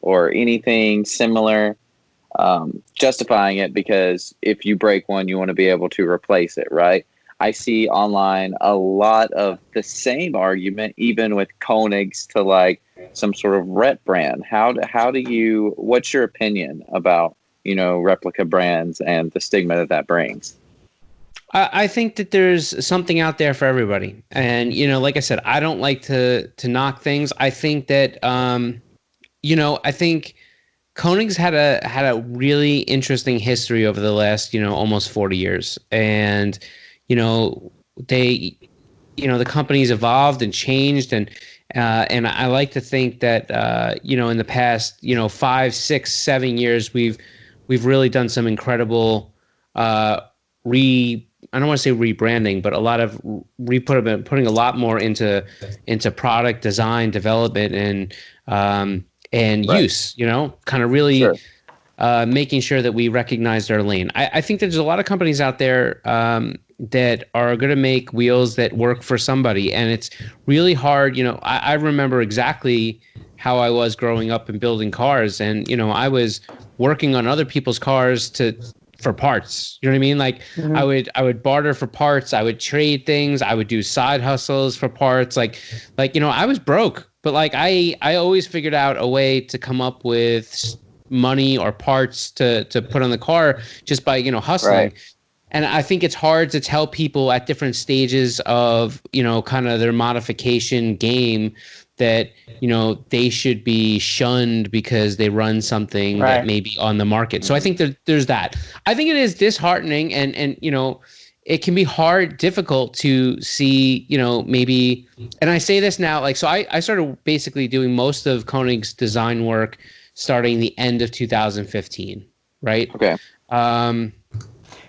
or anything similar, justifying it because if you break one, you want to be able to replace it, right? I see online a lot of the same argument, even with Konigs, to like some sort of rep brand. What's your opinion about, replica brands and the stigma that brings? I think that there's something out there for everybody. And, like I said, I don't like to knock things. I think that, I think Konig's had a really interesting history over the last, almost 40 years. And, they, the company's evolved and changed. And I like to think that, in the past, 5, 6, 7 years, we've really done some incredible, I don't want to say rebranding, but a lot of putting a lot more into product design, development, and Right. use. Kind of really Sure. making sure that we recognize our lane. I think there's a lot of companies out there that are going to make wheels that work for somebody, and it's really hard. I remember exactly how I was growing up and building cars, and I was working on other people's cars for parts. You know what I mean? Like I would barter for parts. I would trade things. I would do side hustles for parts. Like I was broke, but like I always figured out a way to come up with money or parts to put on the car just by hustling. Right. And I think it's hard to tell people at different stages of kind of their modification game that they should be shunned because they run something that may be on the market. So I think there's that. I think it is disheartening, and it can be difficult to see maybe. And I say this now, like, so I started basically doing most of Konig's design work starting the end of 2015, right? Okay.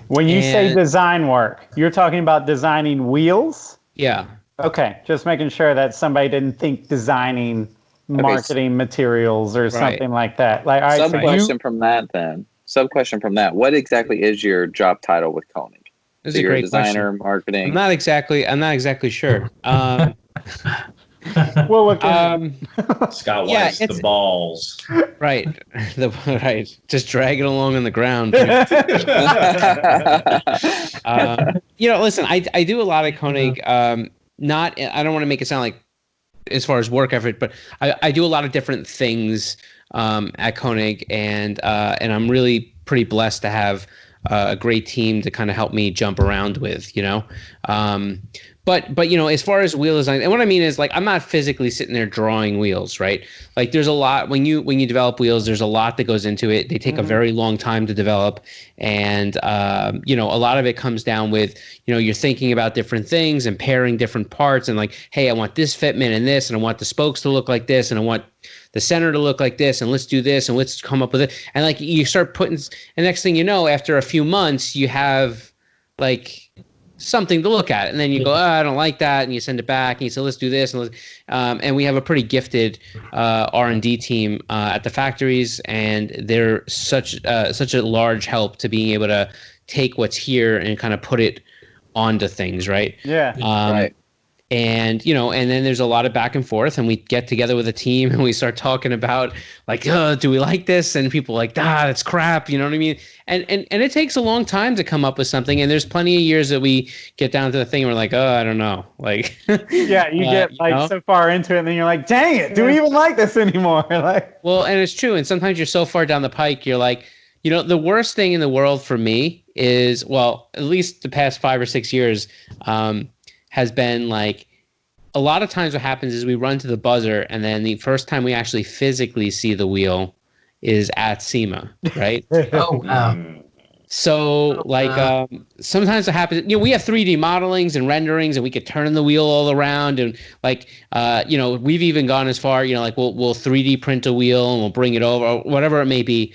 When you say design work, you're talking about designing wheels? Yeah. Okay, just making sure that somebody didn't think designing marketing materials or something like that. Like, all right, Sub-question from that. What exactly is your job title with Konig? That's a great designer, question. marketing. I'm not exactly sure. Well, look, Scott Weiss, the balls. Right. Right. Just drag it along on the ground. Listen, I do a lot of Konig. I don't want to make it sound like as far as work effort, but I do a lot of different things at Konig, and I'm really pretty blessed to have a great team to kind of help me jump around with, But as far as wheel design, and what I mean is, like, I'm not physically sitting there drawing wheels, right? Like, there's a lot when you develop wheels. There's a lot that goes into it. They take a very long time to develop, and a lot of it comes down with you're thinking about different things and pairing different parts, and like, hey, I want this fitment and this, and I want the spokes to look like this, and I want the center to look like this, and let's do this, and let's come up with it. And like, you start putting, and next thing you know, after a few months, you have like something to look at, and then you go, I don't like that, and you send it back, and you say, let's do this, and we have a pretty gifted R&D team at the factories, and they're such a large help to being able to take what's here and kind of put it onto things, right? Yeah. Right. And and then there's a lot of back and forth, and we get together with a team and we start talking about like, do we like this? And people are like, that's crap. You know what I mean? And it takes a long time to come up with something. And there's plenty of years that we get down to the thing and we're like, I don't know. Like, yeah, you get so far into it, and then you're like, dang it, do we even like this anymore? Like, well, and it's true. And sometimes you're so far down the pike, you're like, the worst thing in the world for me is, well, at least the past 5 or 6 years, has been like, a lot of times what happens is we run to the buzzer, and then the first time we actually physically see the wheel is at SEMA, right? Oh, wow. So like sometimes it happens, we have 3D modelings and renderings, and we could turn the wheel all around, and like we've even gone as far, like we'll 3D print a wheel and we'll bring it over, or whatever it may be.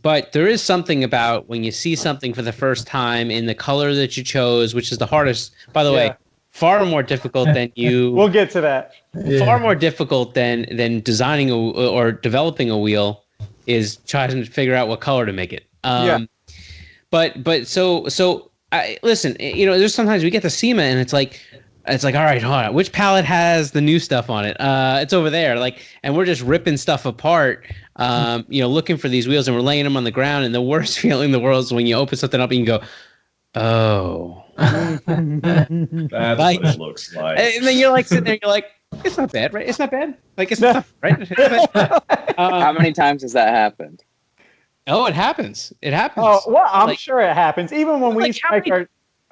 But there is something about when you see something for the first time in the color that you chose, which is the hardest, by the way, far more difficult than you. We'll get to that. Far more difficult than designing or developing a wheel is trying to figure out what color to make it. But so I listen. There's sometimes we get to SEMA and it's like, all right, hold on, which palette has the new stuff on it? It's over there. Like, and we're just ripping stuff apart. Looking for these wheels, and we're laying them on the ground. And the worst feeling in the world is when you open something up and you go, oh. That's like, what it looks like. And then you're like sitting there, you're like, it's not bad, right? It's not bad. Like, it's not right. It's not bad. How many times has that happened? Oh, it happens. It happens. Oh, well, I'm sure it happens. Even when we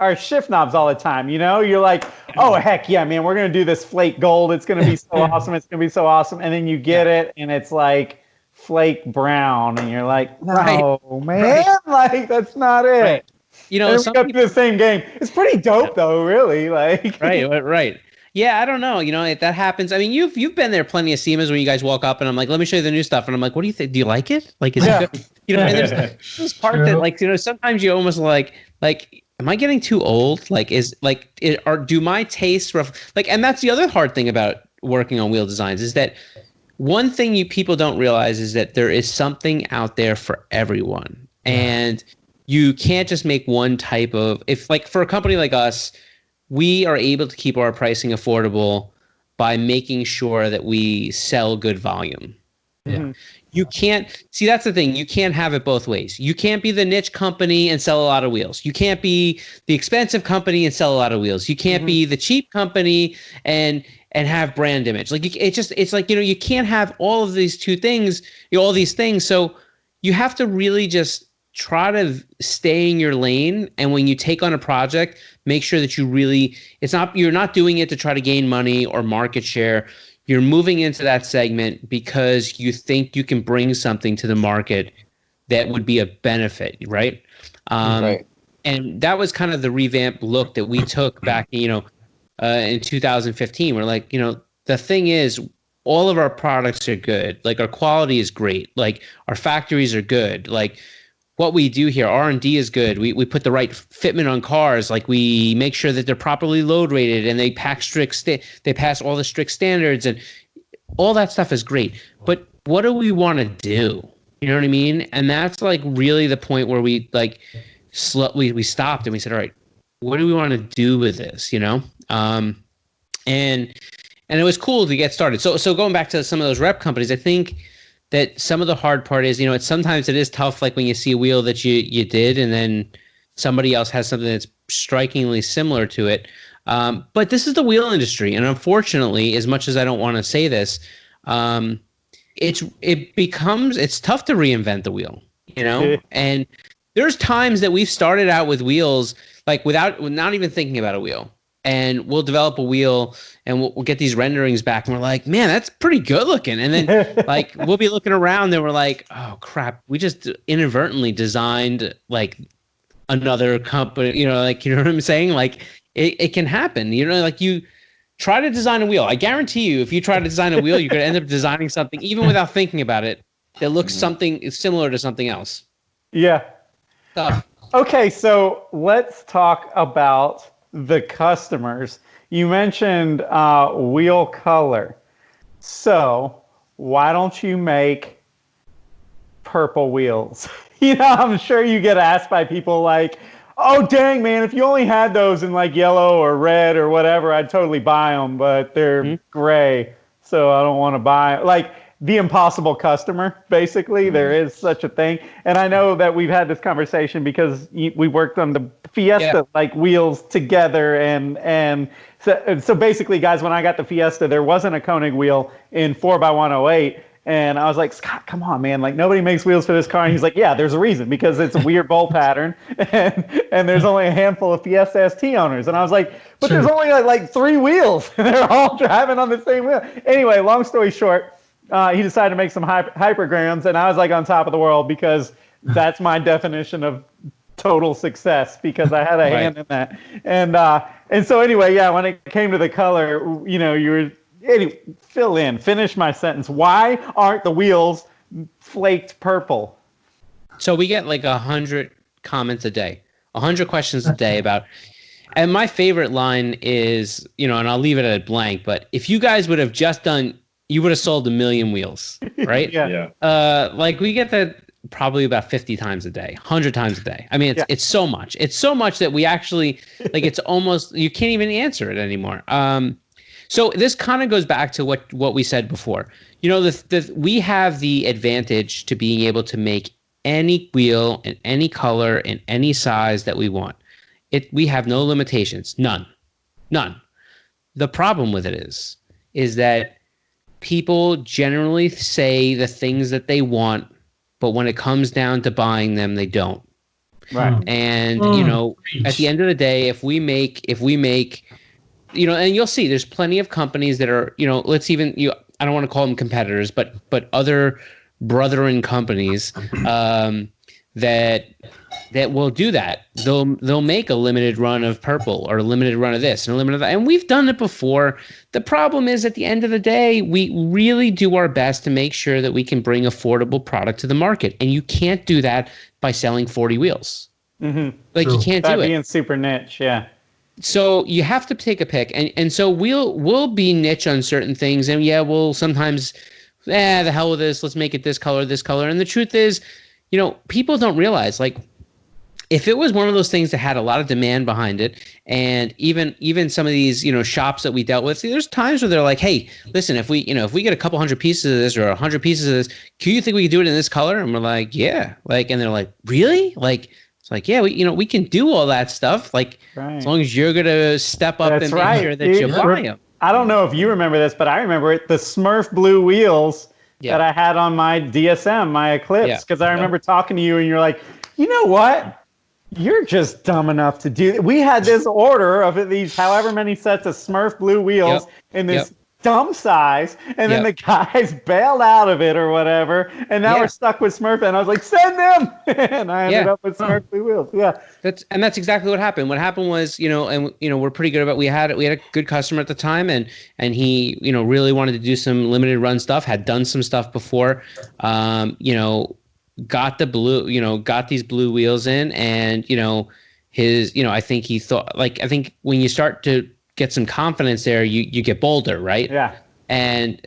our shift knobs all the time. You know, you're like, oh heck yeah, man, we're gonna do this flake gold. It's gonna be so awesome. It's gonna be so awesome. And then you get it, and it's like flake brown, and you're like, no, man, like that's not it. Right. You know, and we got to the same game. It's pretty dope though, really. Like, right. Yeah, I don't know. You know, if that happens, I mean, you've been there plenty of SEMAs when you guys walk up and I'm like, let me show you the new stuff, and I'm like, what do you think? Do you like it? Like, is it good? You know, and there's this part that, like, you know, sometimes you almost like, am I getting too old? Like, do my tastes like, and that's the other hard thing about working on wheel designs is that one thing people don't realize is that there is something out there for everyone, and you can't just make one type of. If like for a company like us, we are able to keep our pricing affordable by making sure that we sell good volume. Yeah. You can't see, that's the thing. You can't have it both ways. You can't be the niche company and sell a lot of wheels. You can't be the expensive company and sell a lot of wheels. You can't be the cheap company and have brand image. Like it's like, you know, you can't have all of these two things, all these things. So you have to really just try to stay in your lane. And when you take on a project, make sure that you're not doing it to try to gain money or market share. You're moving into that segment because you think you can bring something to the market that would be a benefit, right? Right. And that was kind of the revamped look that we took back, you know, in 2015. We're like, you know, the thing is, all of our products are good. Like our quality is great. Like our factories are good. Like what we do here, R&D is good. We put the right fitment on cars. Like we make sure that they're properly load rated and they they pass all the strict standards, and all that stuff is great. But what do we want to do? You know what I mean? And that's like really the point where we like we stopped and we said, all right, what do we want to do with this? You know? And it was cool to get started. So going back to some of those rep companies, I think that some of the hard part is, you know, sometimes it is tough, like when you see a wheel that you did and then somebody else has something that's strikingly similar to it. But this is the wheel industry. And unfortunately, as much as I don't want to say this, it's tough to reinvent the wheel, you know? And there's times that we've started out with wheels, like not even thinking about a wheel. And we'll develop a wheel and we'll get these renderings back and we're like, man, that's pretty good looking. And then like we'll be looking around and we're like, oh crap, we just inadvertently designed like another company, you know, like, you know what I'm saying? Like it can happen, you know, like you try to design a wheel. I guarantee you, if you try to design a wheel, you're going to end up designing something even without thinking about it that looks something similar to something else. Yeah. Tough. Okay, so let's talk about the customers. You mentioned wheel color. So why don't you make purple wheels? You know, I'm sure you get asked by people like, oh, dang, man, if you only had those in like yellow or red or whatever, I'd totally buy them, but they're gray, so I don't want to buy it. Like the impossible customer, basically. There is such a thing. And I know that we've had this conversation because we worked on the Fiesta like wheels together. And so basically, guys, when I got the Fiesta, there wasn't a Konig wheel in 4x108. And I was like, Scott, come on, man. Like, nobody makes wheels for this car. And he's like, yeah, there's a reason, because it's a weird bolt pattern. And there's only a handful of Fiesta ST owners. And I was like, but there's only like 3 wheels. They're all driving on the same wheel. Anyway, long story short, he decided to make some hypergrams. And I was like on top of the world, because that's my definition of total success, because I had a hand in that. And so anyway, yeah, when it came to the color, you know, finish my sentence. Why aren't the wheels flaked purple? So we get like 100 comments a day, 100 questions a day about, and my favorite line is, you know, and I'll leave it at blank, but if you guys would have just done, you would have sold 1 million wheels, right? Yeah. Like we get that probably about 50 times a day, 100 times a day. I mean, it's so much. It's so much that we actually, like, it's almost, you can't even answer it anymore. So this kind of goes back to what we said before. You know, we have the advantage to being able to make any wheel in any color in any size that we want. We have no limitations, none. The problem with it is that people generally say the things that they want, but when it comes down to buying them, they don't. Right. And at the end of the day, if we make and you'll see there's plenty of companies that are, I don't want to call them competitors, but other brethren companies that will do that. They'll make a limited run of purple or a limited run of this and a limited of that. And we've done it before. The problem is at the end of the day, we really do our best to make sure that we can bring affordable product to the market. And you can't do that by selling 40 wheels. Mm-hmm. Like you can't do it. That being super niche, yeah. So you have to take a pick. And so we'll be niche on certain things. And we'll sometimes, the hell with this. Let's make it this color. And the truth is, people don't realize, like, if it was one of those things that had a lot of demand behind it, and even some of these, shops that we dealt with, there's times where they're like, hey, listen, if we get a couple hundred pieces of this or 100 pieces of this, do you think we could do it in this color? And we're like, yeah. Like, and they're like, really? Like, it's like, yeah, we can do all that stuff. Like, as long as you're going to step up and make sure that you buy them. I don't know if you remember this, but I remember it, the Smurf blue wheels that I had on my DSM, my Eclipse, because I remember talking to you and you're like, you know what? You're just dumb enough to do that. We had this order of these however many sets of Smurf blue wheels in this dumb size, and then the guys bailed out of it or whatever, and now we're stuck with Smurf. And I was like, send them, and I ended up with Smurf blue wheels. Yeah, that's exactly what happened. What happened was, we're pretty good about. We had a good customer at the time, and he really wanted to do some limited run stuff. Had done some stuff before, got these blue wheels in, and I think he thought, I think when you start to get some confidence there, you get bolder, right? Yeah. And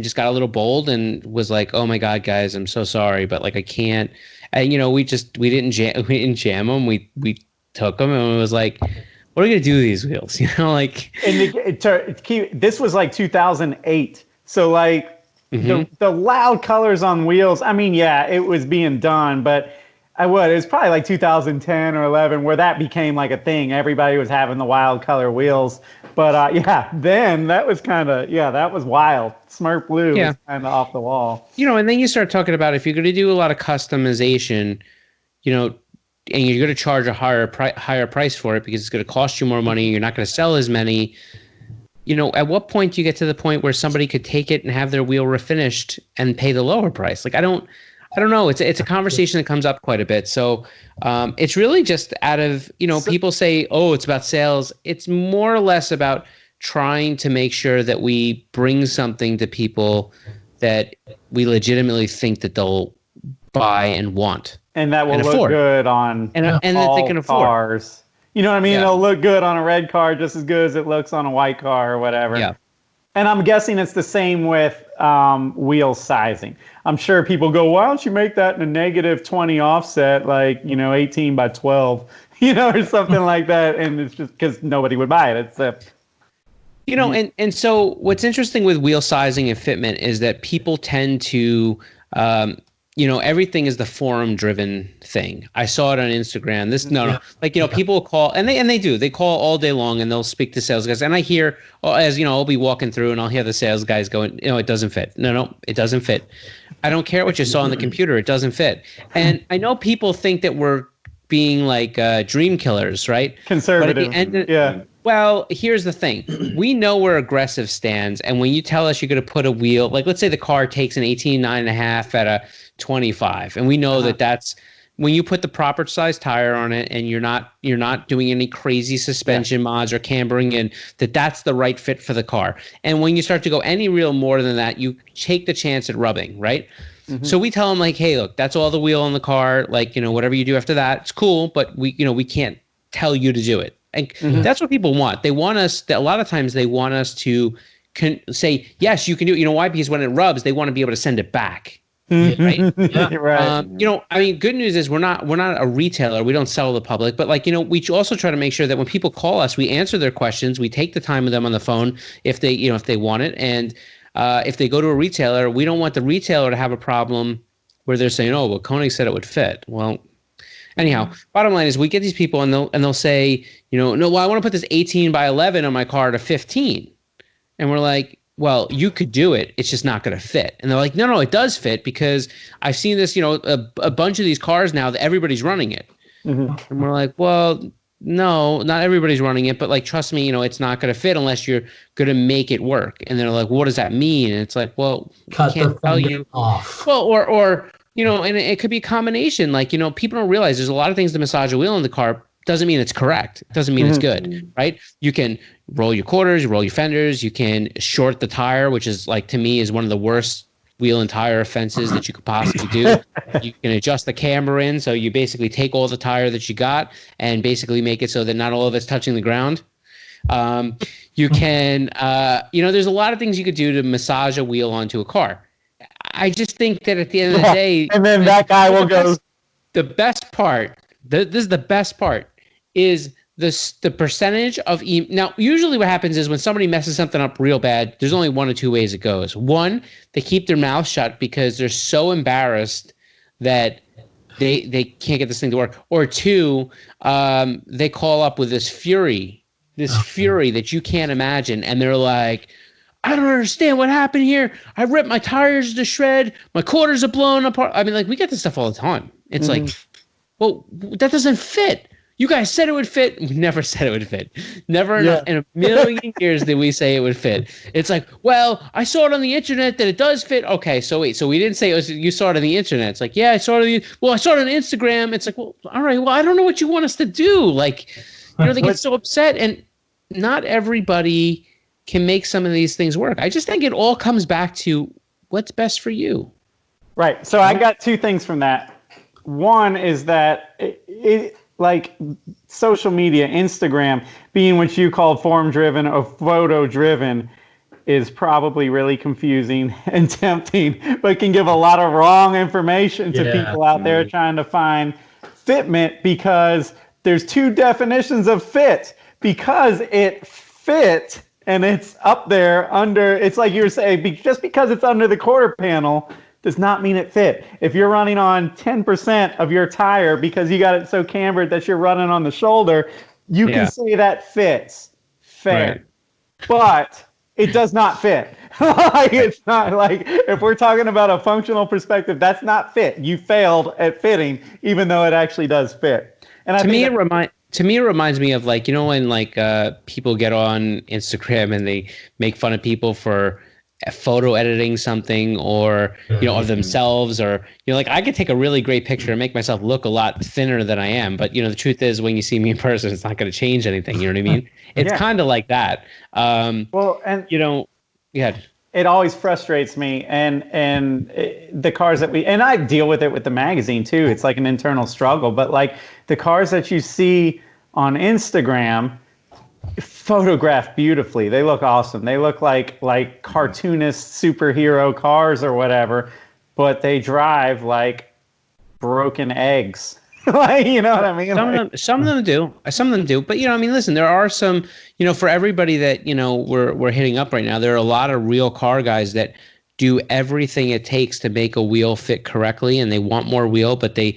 just got a little bold and was like, oh my God, guys, I'm so sorry, but I can't. And we didn't jam them. We took them and it was like, what are we gonna do with these wheels? And this was 2008, so the loud colors on wheels. I mean, it was being done, but it was probably 2010 or 11 where that became a thing. Everybody was having the wild color wheels. But then that was that was wild. Smurf blue was kind of off the wall. And then you start talking about if you're going to do a lot of customization, and you're going to charge a higher price for it because it's going to cost you more money. You're not going to sell as many. At what point do you get to the point where somebody could take it and have their wheel refinished and pay the lower price? I don't know. It's a conversation that comes up quite a bit. So it's really just out of, people say, oh, it's about sales. It's more or less about trying to make sure that we bring something to people that we legitimately think that they'll buy and want. And that will look good on and that they can afford. Cars. You know what I mean? It'll look good on a red car just as good as it looks on a white car or whatever. Yeah. And I'm guessing it's the same with wheel sizing. I'm sure people go, why don't you make that in a -20 offset, 18 by 12, or something like that. And it's just because nobody would buy it. It's and so what's interesting with wheel sizing and fitment is that people tend to everything is the forum driven thing. I saw it on Instagram. People call and they call all day long and they'll speak to sales guys. And I hear, I'll be walking through and I'll hear the sales guys going, it doesn't fit. No, it doesn't fit. I don't care what you saw on the computer. It doesn't fit. And I know people think that we're being dream killers, right? Conservative. But at the end well, here's the thing. We know where aggressive stands. And when you tell us you're going to put a wheel, let's say the car takes an 18.5 at a 25. And we know that's when you put the proper size tire on it and you're not doing any crazy suspension mods or cambering in, that's the right fit for the car. And when you start to go any real more than that, you take the chance at rubbing, right? Mm-hmm. So we tell them hey, look, that's all the wheel on the car. Whatever you do after that, it's cool, but we can't tell you to do it. And that's what people want. They want us, a lot of times they want us to say, yes, you can do it. You know why? Because when it rubs, they want to be able to send it back. Right. Yeah. Right. Good news is we're not a retailer. We don't sell to the public, but we also try to make sure that when people call us, we answer their questions. We take the time with them on the phone if they want it. And if they go to a retailer, we don't want the retailer to have a problem where they're saying, oh, well, Konig said it would fit. Well, anyhow, bottom line is we get these people and they'll say, no, well, I want to put this 18 by 11 on my car to 15. And we're like, well, you could do it. It's just not going to fit. And they're like, no, it does fit because I've seen this, a bunch of these cars now that everybody's running it. Mm-hmm. And we're like, well, no, not everybody's running it, but like, trust me, it's not going to fit unless you're going to make it work. And they're like, what does that mean? And it's like, well, Cut can't the tell fender you. off. Well, or and it could be a combination. Like, people don't realize there's a lot of things to massage a wheel in the car. Doesn't mean it's correct. Doesn't mean it's good, right? You can roll your quarters, you roll your fenders. You can short the tire, which is like, to me, is one of the worst wheel and tire offenses that you could possibly do. You can adjust the camber in, so you basically take all the tire that you got and basically make it so that not all of it's touching the ground. You can, there's a lot of things you could do to massage a wheel onto a car. I just think that at the end of the day, and then that guy will go. The best part, this is the best part, is the percentage of now. Usually, what happens is when somebody messes something up real bad, there's only one or two ways it goes. One, they keep their mouth shut because they're so embarrassed that they can't get this thing to work. Or two, they call up with this fury that you can't imagine, and they're like, I don't understand what happened here. I ripped my tires to shred. My quarters are blown apart. I mean, like, we get this stuff all the time. It's like, well, that doesn't fit. You guys said it would fit. We never said it would fit. Never in a million years did we say it would fit. It's like, well, I saw it on the internet that it does fit. Okay, so wait, so we didn't say you saw it on the internet. It's like, yeah, I saw it I saw it on Instagram. It's like, well, all right, well, I don't know what you want us to do. Like, they get so upset, and not everybody can make some of these things work. I just think it all comes back to what's best for you. Right. So I got two things from that. One is that it like social media, Instagram, being what you call form-driven or photo-driven, is probably really confusing and tempting, but can give a lot of wrong information to people out there trying to find fitment, because there's two definitions of fit. Because it fit and it's up there under, it's like you were saying, just because it's under the quarter panel does not mean it fit. If you're running on 10% of your tire because you got it so cambered that you're running on the shoulder, you can say that fits. Fair. Right. But it does not fit. Like, it's not like, if we're talking about a functional perspective, that's not fit. You failed at fitting, even though it actually does fit. And to me, it reminds me of, like, when like people get on Instagram and they make fun of people for photo editing something, or of themselves, or like, I could take a really great picture and make myself look a lot thinner than I am, but the truth is, when you see me in person, it's not going to change anything. You know what I mean? It's kind of like that. Well, and yeah. It always frustrates me, and the cars that and I deal with it with the magazine too. It's like an internal struggle, but like the cars that you see on Instagram, photographed beautifully. They look awesome. They look like cartoonist superhero cars or whatever, but they drive like broken eggs. Like, you know what I mean? Some of them do. But listen, there are some, for everybody that we're hitting up right now, there are a lot of real car guys that do everything it takes to make a wheel fit correctly, and they want more wheel, but they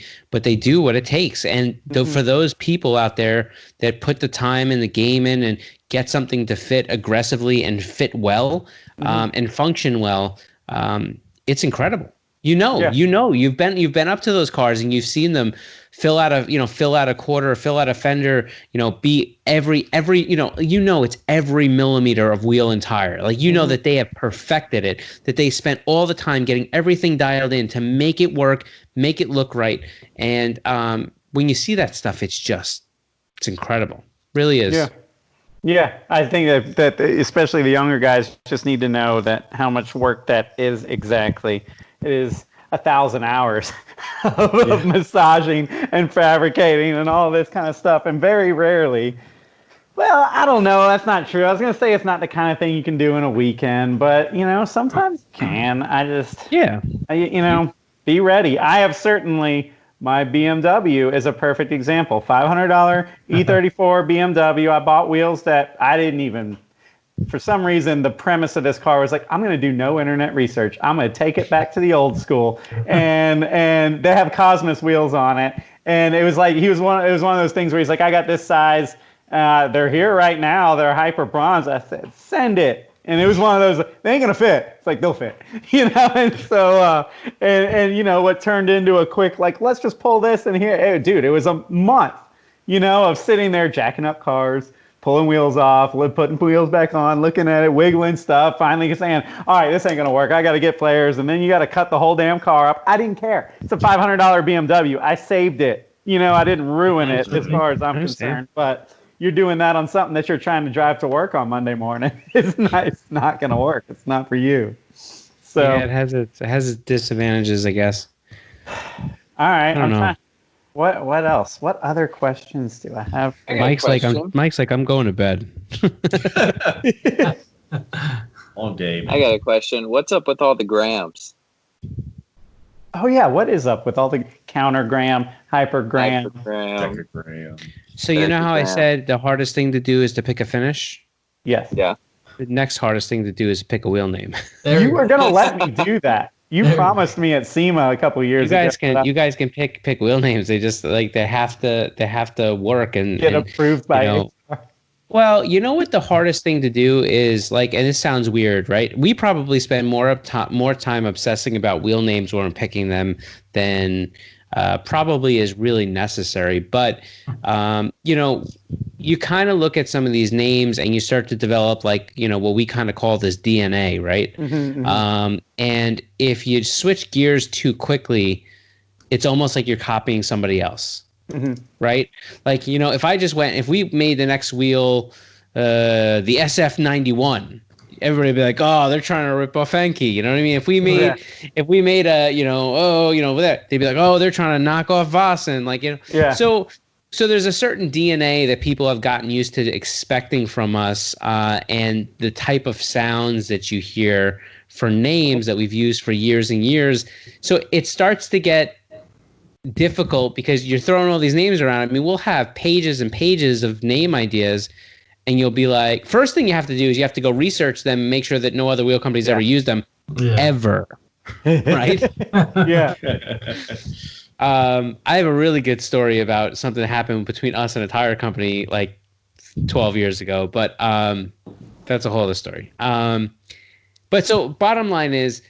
do what it takes. And for those people out there that put the time and the game in and get something to fit aggressively and fit well, and function well, it's incredible. You've been up to those cars and you've seen them fill out a quarter, fill out a fender, be every it's every millimeter of wheel and tire. Like, that they have perfected it, that they spent all the time getting everything dialed in to make it work, make it look right. And when you see that stuff, it's incredible. Really is. Yeah. Yeah, I think that especially the younger guys just need to know that how much work that is exactly. It is 1,000 hours of massaging and fabricating and all this kind of stuff. And very rarely, well, I don't know. That's not true. I was going to say it's not the kind of thing you can do in a weekend, but, sometimes you can. Be ready. I have certainly, my BMW is a perfect example. $500 E34 BMW. I bought wheels that I didn't even... For some reason, the premise of this car was like, I'm going to do no internet research. I'm going to take it back to the old school, and they have Cosmos wheels on it. And it was like it was one of those things where he's like, I got this size. They're here right now. They're hyper bronze. I said, send it. And it was one of those, they ain't going to fit. It's like, they'll fit, And so, and what turned into a quick, like, let's just pull this in here. Hey, dude, it was a month, of sitting there jacking up cars, pulling wheels off, putting wheels back on, looking at it, wiggling stuff, finally saying, all right, this ain't going to work. I got to get flares. And then you got to cut the whole damn car up. I didn't care. It's a $500 BMW. I saved it. I didn't ruin it as far as I'm concerned. But you're doing that on something that you're trying to drive to work on Monday morning. It's not going to work. It's not for you. So yeah, it has its disadvantages, I guess. All right. I don't know. What else? What other questions do I have? Mike's like I'm going to bed. All day. Man. I got a question. What's up with all the grams? Oh yeah, what is up with all the countergram, hypergram? Decagram. So you know how I said the hardest thing to do is to pick a finish? Yes. Yeah. The next hardest thing to do is pick a wheel name. You were gonna let me do that. You promised me at SEMA a couple years ago. You guys can pick wheel names. They just they have to work and get approved by Well, you know what the hardest thing to do is, and this sounds weird, right? We probably spend more time obsessing about wheel names when we're picking them than probably is really necessary. But you kind of look at some of these names and you start to develop what we kind of call this DNA, right? Mm-hmm. And if you switch gears too quickly, it's almost like you're copying somebody else. Mm-hmm. Right? If we made the next wheel the SF91, everybody would be like, oh, they're trying to rip off Enki. You know what I mean? If we made they'd be like, oh, they're trying to knock off Vossen. Yeah. So there's a certain DNA that people have gotten used to expecting from us, and the type of sounds that you hear for names that we've used for years and years. So it starts to get difficult because you're throwing all these names around. I mean, we'll have pages and pages of name ideas, and you'll be like, first thing you have to do is you have to go research them and make sure that no other wheel company's ever used them ever. Right? Yeah. I have a really good story about something that happened between us and a tire company 12 years ago, but that's a whole other story. But so bottom line is,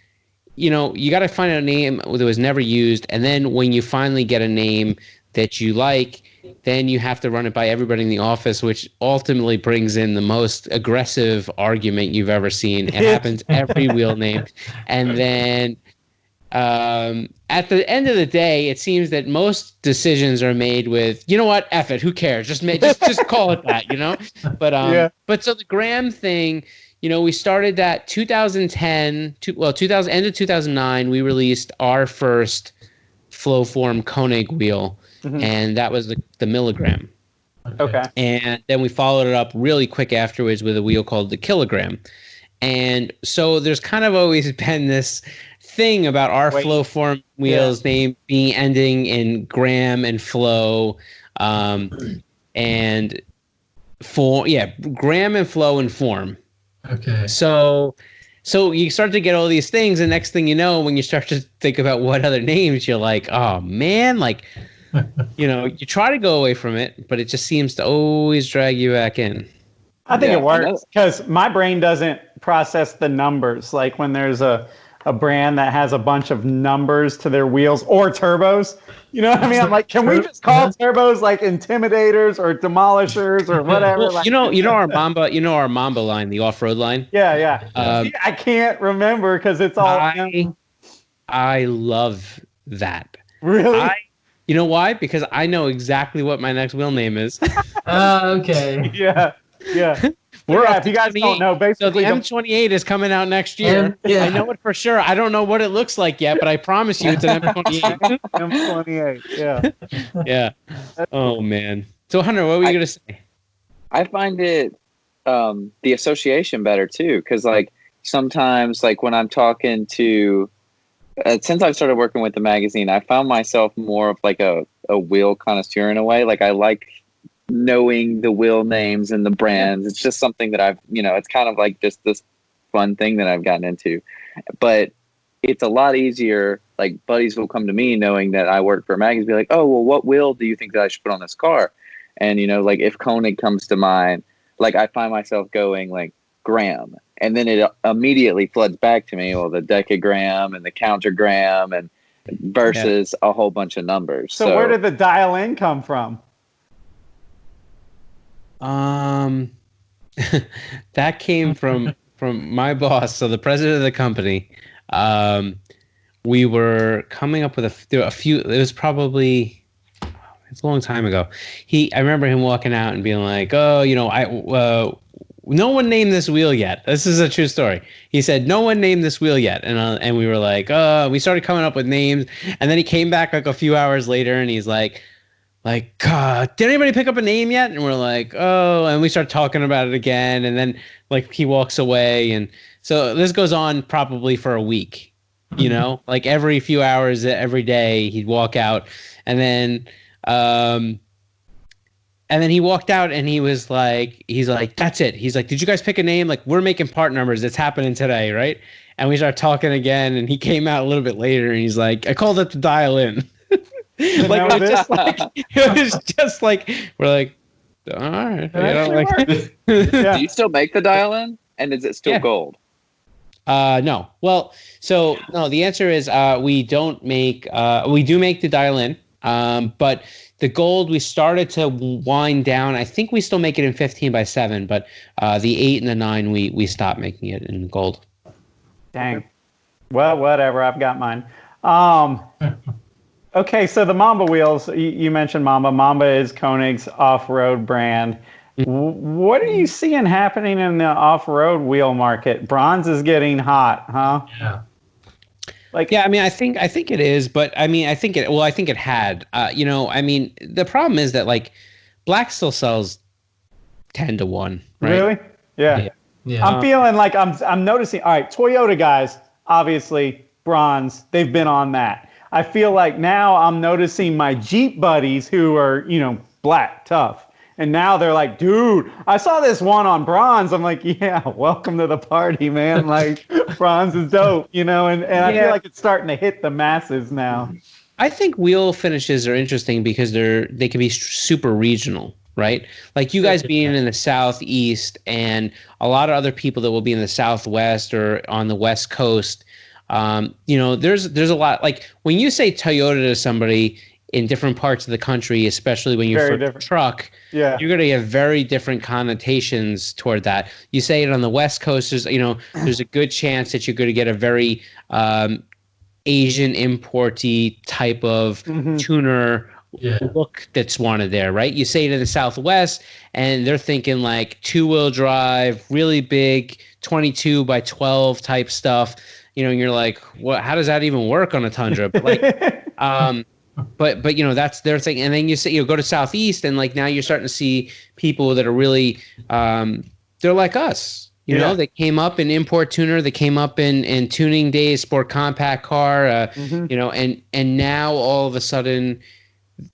you got to find a name that was never used. And then when you finally get a name that you like, then you have to run it by everybody in the office, which ultimately brings in the most aggressive argument you've ever seen. It happens every wheel name. And then at the end of the day, it seems that most decisions are made with, you know what, F it, who cares? Just call it that, But so the gram thing, we started that 2010, end of 2009, we released our first Flowform Konig wheel, and that was the milligram. Okay. And then we followed it up really quick afterwards with a wheel called the kilogram. And so there's kind of always been this thing about our Flowform wheels name being ending in gram and flow, and gram and flow and form. Okay. So you start to get all these things, and next thing you know, when you start to think about what other names, you're like, oh man, you try to go away from it, but it just seems to always drag you back in. I think it works because my brain doesn't process the numbers. Like when there's a brand that has a bunch of numbers to their wheels or turbos. You know what I mean? I'm like, can we just call turbos intimidators or demolishers or whatever? Well, our Mamba line, the off-road line. Yeah. I can't remember because it's all. I love that. Really? You know why? Because I know exactly what my next wheel name is. Okay. Yeah. If you guys don't know, basically so the M28 is coming out next year. I know it for sure. I don't know what it looks like yet, but I promise you it's an M28. M28, yeah. Oh man. So Hunter, what were you gonna say? I find it the association better too, because sometimes when I'm talking to since I've started working with the magazine, I found myself more of a wheel connoisseur in a way. I like knowing the wheel names and the brands. It's just something that I've, it's kind of just this fun thing that I've gotten into. But it's a lot easier. Buddies will come to me knowing that I work for a magazine, be like, oh, well, what wheel do you think that I should put on this car? And, if Konig comes to mind, I find myself going gram. and then it immediately floods back to me. Well, the decagram and the countergram and versus a whole bunch of numbers. So where did the dial-in come from? That came from my boss, so the president of the company. We were coming up with a few. It was probably it's a long time ago. I remember him walking out and being like, "Oh, no one named this wheel yet." This is a true story. He said, "No one named this wheel yet," and we were like, we started coming up with names, and then he came back like a few hours later, and he's like, did anybody pick up a name yet? And we're like, oh, and we start talking about it again, and then like he walks away, and so this goes on probably for a week, like every few hours, every day he'd walk out, and then he walked out and he's like, that's it. He's like, did you guys pick a name? Like, we're making part numbers. It's happening today, right? And we start talking again, and he came out a little bit later and he's like, I called it the dial-in. It was just like, we're like, all right. Do you still make the dial-in? And is it still gold? No. Well, so no, the answer is we don't make, we do make the dial-in, but the gold, we started to wind down. I think we still make it in 15x7, but the 8 and the 9, we stopped making it in gold. Dang. Well, whatever. I've got mine. Okay, so the Mamba wheels, you mentioned Mamba. Mamba is Konig's off-road brand. What are you seeing happening in the off-road wheel market? Bronze is getting hot, huh? Yeah. I mean, I think it is, but I mean, I think it had, I mean, the problem is that like black still sells 10-1, right? Really? Yeah. I'm feeling like I'm noticing, all right, Toyota guys, obviously bronze, they've been on that. I feel like now I'm noticing my Jeep buddies who are, black, tough. And now they're like, dude, I saw this one on bronze. I'm like, yeah, welcome to the party, man. Like, bronze is dope, and I feel like it's starting to hit the masses now. I think wheel finishes are interesting because they can be super regional, right? Like you guys being in the Southeast and a lot of other people that will be in the Southwest or on the West Coast. There's a lot, like when you say Toyota to somebody in different parts of the country, especially when you're for a truck, you're going to have very different connotations toward that. You say it on the West Coast, there's a good chance that you're going to get a very Asian importy type of tuner look that's wanted there, right? You say it in the Southwest and they're thinking like 2-wheel drive, really big 22x12 type stuff, and you're like, what, how does that even work on a Tundra? But like, but that's their thing. And then you say, go to Southeast and like now you're starting to see people that are really, they're like us, they came up in import tuner, they came up in tuning days, sport compact car, and now all of a sudden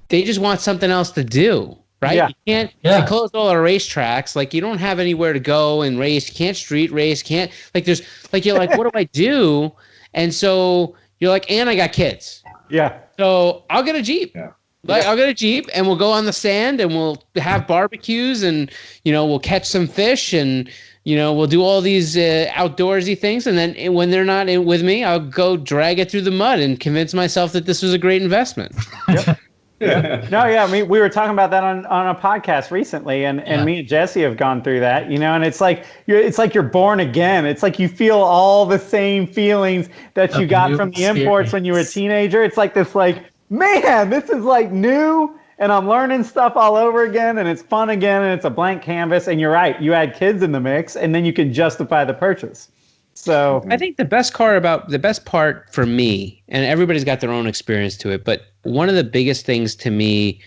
they just want something else to do. Right? Yeah. You can't they close all our racetracks. Like you don't have anywhere to go and race. You can't street race. Can't like there's like you're like, what do I do? And so you're like, and I got kids. Yeah. So I'll get a Jeep. Yeah. I'll get a Jeep and we'll go on the sand and we'll have barbecues and we'll catch some fish and we'll do all these outdoorsy things. And then when they're not with me, I'll go drag it through the mud and convince myself that this was a great investment. Yep. I mean, we were talking about that on a podcast recently, and me and Jesse have gone through that, and it's like you're born again. It's like you feel all the same feelings that you got from the imports when you were a teenager. It's like this, like, man, this is like new, and I'm learning stuff all over again, and it's fun again, and it's a blank canvas. And you're right, you add kids in the mix, and then you can justify the purchase. So I think the best part for me, and everybody's got their own experience to it, but one of the biggest things to me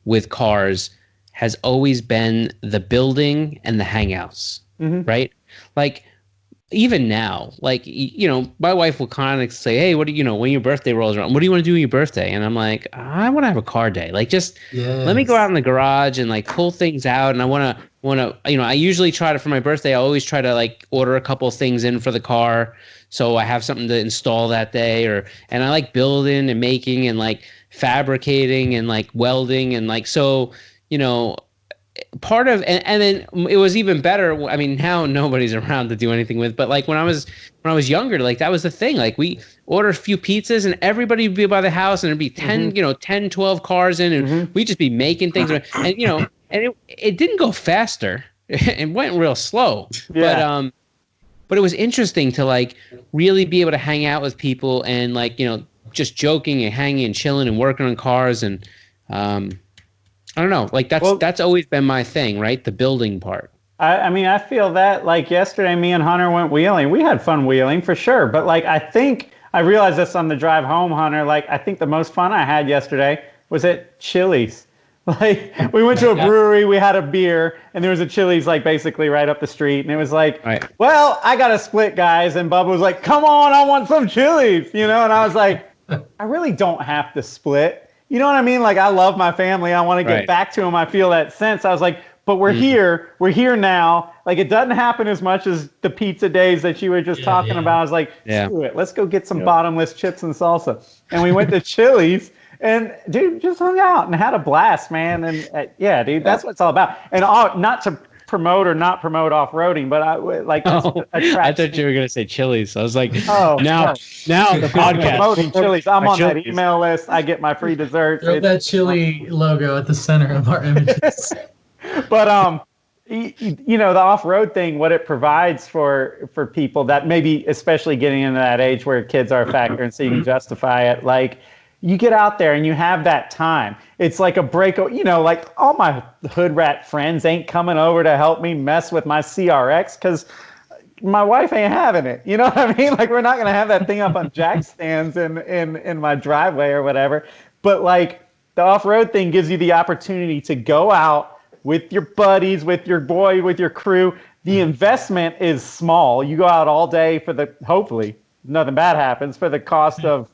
with cars has always been the building and the hangouts, right? Like even now, like, my wife will kind of say, hey, what do when your birthday rolls around, what do you want to do on your birthday? And I'm like, I want to have a car day. Like, just let me go out in the garage and like pull things out. And I want to, I usually try to, for my birthday, I always try to like order a couple of things in for the car. So I have something to install that day and I like building and making and like fabricating and like welding. And like, so, part of and then it was even better. I mean, now nobody's around to do anything with, but like when I was younger, like that was the thing. Like we order a few pizzas and everybody would be by the house and there'd be 10, 10, 12 cars in and we'd just be making things. And and it didn't go faster. It went real slow. Yeah. But it was interesting to like really be able to hang out with people and like, just joking and hanging and chilling and working on cars and I don't know. Like that's always been my thing, right? The building part. I mean, I feel that like yesterday, me and Hunter went wheeling. We had fun wheeling for sure. But like, I think I realized this on the drive home, Hunter. Like, I think the most fun I had yesterday was at Chili's. Like, we went to a brewery, we had a beer, and there was a Chili's like basically right up the street. And it was like, well, I got to split, guys. And Bubba was like, come on, I want some Chili's, And I was like, I really don't have to split. You know what I mean? Like, I love my family. I want to get back to them. I feel that sense. I was like, but we're here. We're here now. Like, it doesn't happen as much as the pizza days that you were just talking about. I was like, screw it. Let's go get some bottomless chips and salsa. And we went to Chili's and, dude, just hung out and had a blast, man. And, dude, that's what it's all about. And not to promote or not promote off-roading, but I thought you were going to say Chili's. I was like, now the podcast. Promoting Chili's. I'm on that email list. I get my free dessert. Throw that chili logo at the center of our images. But the off-road thing, what it provides for people that maybe especially getting into that age where kids are a factor and so you can justify it, like you get out there and you have that time. It's like a break, like all my hood rat friends ain't coming over to help me mess with my CRX because my wife ain't having it. You know what I mean? Like, we're not going to have that thing up on jack stands in my driveway or whatever. But like the off-road thing gives you the opportunity to go out with your buddies, with your boy, with your crew. The investment is small. You go out all day hopefully nothing bad happens, for the cost of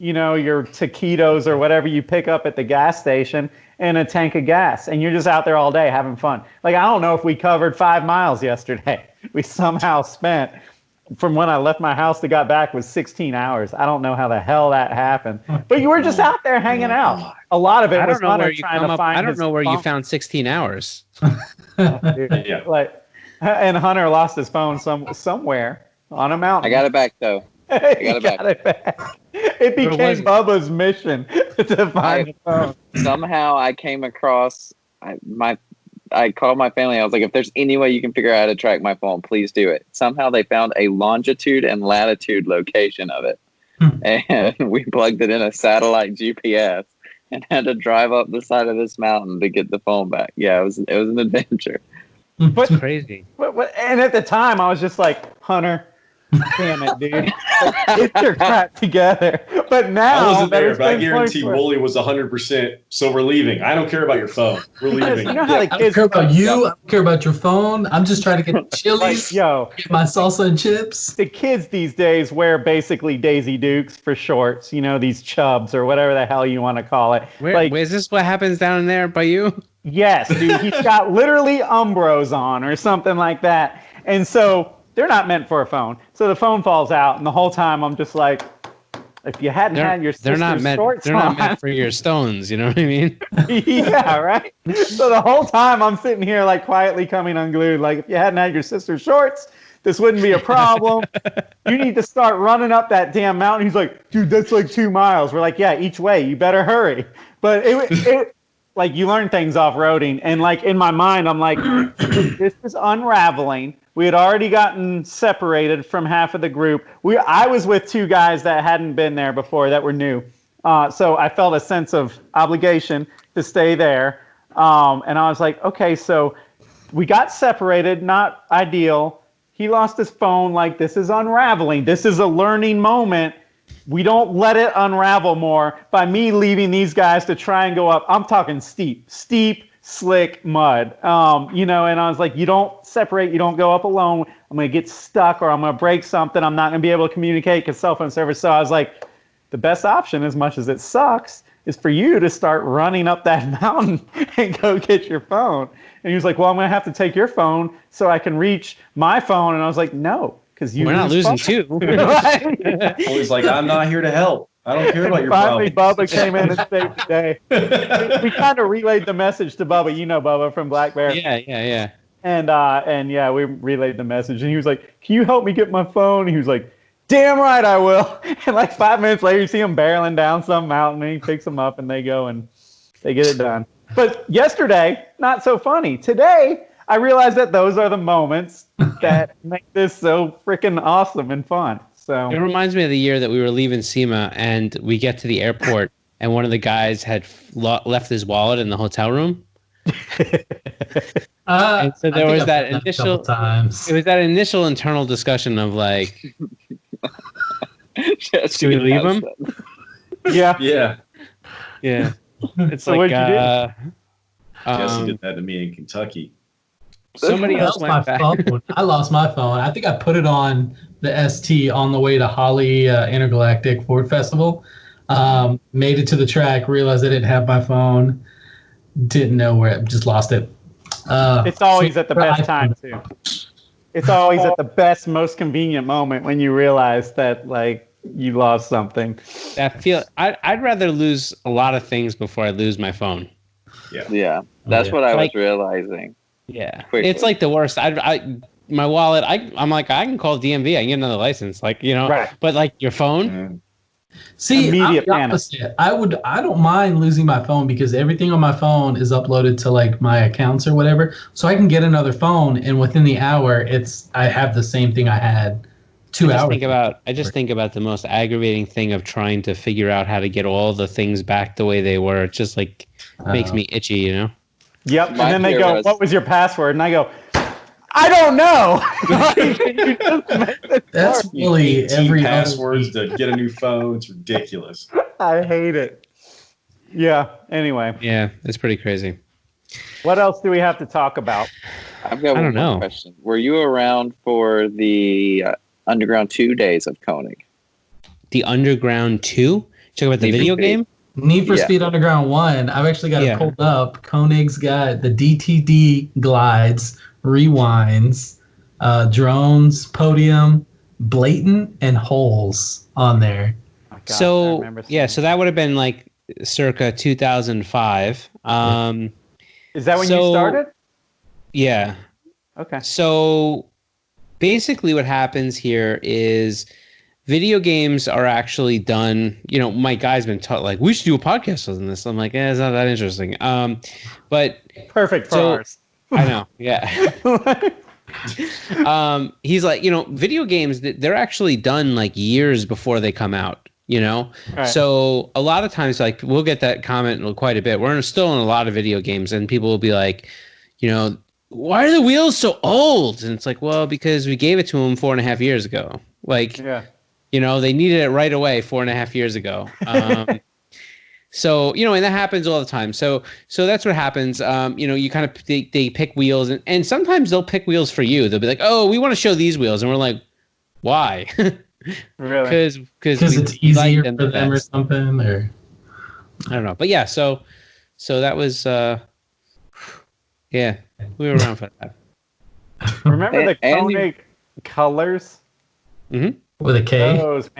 your taquitos or whatever you pick up at the gas station and a tank of gas. And you're just out there all day having fun. Like, I don't know if we covered 5 miles yesterday. We somehow spent, from when I left my house to got back, was 16 hours. I don't know how the hell that happened. But you were just out there hanging out. A lot of it was Hunter trying to find. I don't know where you found 16 hours. Like, and Hunter lost his phone somewhere on a mountain. I got it back, though. I got it back. It became Bubba's mission to find the phone. Somehow I came across I called my family. I was like, if there's any way you can figure out how to track my phone, please do it. Somehow they found a longitude and latitude location of it. And we plugged it in a satellite GPS and had to drive up the side of this mountain to get the phone back. Yeah, it was an adventure. But crazy. And at the time I was just like, Hunter, damn it, dude. Get your crap together. But now I wasn't there, but I guarantee Wooly was 100%. So we're leaving. I don't care about your phone. We're leaving. You know how I don't care about you. I don't care about your phone. I'm just trying to get Chili's. Get my salsa and chips. The kids these days wear basically Daisy Dukes for shorts. These chubs or whatever the hell you want to call it. Is this what happens down there by you? Yes, dude. He's got literally Umbros on or something like that. And so they're not meant for a phone. So the phone falls out, and the whole time I'm just like, if you hadn't had your sister's shorts they're not meant for your stones, you know what I mean? Yeah, right? So the whole time I'm sitting here like quietly coming unglued. Like, if you hadn't had your sister's shorts, this wouldn't be a problem. You need to start running up that damn mountain. He's like, dude, that's like 2 miles. We're like, yeah, each way. You better hurry. But it like, you learn things off-roading. And like, in my mind, I'm like, this is unraveling. We had already gotten separated from half of the group. I was with 2 guys that hadn't been there before that were new. So I felt a sense of obligation to stay there. And I was like, okay, so we got separated, not ideal. He lost his phone. Like, this is unraveling. This is a learning moment. We don't let it unravel more by me leaving these guys to try and go up. I'm talking steep, slick mud, and I was like, you don't separate, you don't go up alone. I'm going to get stuck or I'm going to break something. I'm not going to be able to communicate because cell phone service. So I was like, the best option, as much as it sucks, is for you to start running up that mountain and go get your phone. And he was like, well, I'm going to have to take your phone so I can reach my phone. And I was like, no, because we're not losing 2. Always like, I'm not here to help. I don't care about your Finally, problems. Bubba came in and saved the day. We kind of relayed the message to Bubba. You know Bubba from Black Bear. Yeah. And yeah, we relayed the message, and he was like, "Can you help me get my phone?" And he was like, "Damn right, I will." And like 5 minutes later, you see him barreling down some mountain, and he picks them up, and they go and they get it done. But yesterday, not so funny. Today, I realized that those are the moments that make this so freaking awesome and fun. So It reminds me of the year that we were leaving SEMA and we get to the airport and one of the guys had left his wallet in the hotel room. And so there was that initial times. It was that initial internal discussion of like, should we leave him? Yeah. It's so like, what'd you do? Jesse did that to me in Kentucky. Somebody else went back. Phone. I lost my phone. I think I put it on the ST on the way to Holly Intergalactic Ford Festival. Made it to the track, realized I didn't have my phone, didn't know where it, just lost it. It's always at the best time too. It's always at the best, most convenient moment when you realize that like you lost something. I'd rather lose a lot of things before I lose my phone. Yeah. That's what I was realizing. Yeah, Quickly. It's like the worst. My wallet. I'm like, I can call DMV. I can get another license. Like, right. But like your phone. Mm. See, immediate I'm the opposite. I don't mind losing my phone because everything on my phone is uploaded to like my accounts or whatever. So I can get another phone, and within the hour, I have the same thing I had 2 hours. I just think about the most aggravating thing of trying to figure out how to get all the things back the way they were. It just like makes me itchy, Yep. And then they go, "What was your password?" And I go, "I don't know." That's really every passwords to get a new phone. It's ridiculous. I hate it. Yeah. Anyway. Yeah, it's pretty crazy. What else do we have to talk about? I've got one more question. Were you around for the Underground 2 days of Konig? The Underground 2? You talking about the video game? Need for Speed Underground 1. I've actually got it pulled up. Konig's got the DTD glides, rewinds, drones, podium, blatant, and holes on there. Oh, gosh, so that would have been like circa 2005. Is that when you started? Yeah. Okay. So basically what happens here is video games are actually done, my guy's been taught like, we should do a podcast on this. I'm like, it's not that interesting. But perfect for ours. I know. Yeah. He's like, video games, they're actually done like years before they come out, Right. So a lot of times, like we'll get that comment quite a bit. We're still in a lot of video games and people will be like, why are the wheels so old? And it's like, well, because we gave it to them 4.5 years ago. Like, they needed it right away 4.5 years ago. So, and that happens all the time. So that's what happens. You kind of, they pick wheels and sometimes they'll pick wheels for you. They'll be like, oh, we want to show these wheels. And we're like, why? Really? Because it's easier for them or something, or I don't know. But yeah, so that was, we were around for that. Remember the Konig colors? Mm-hmm. With a K? Those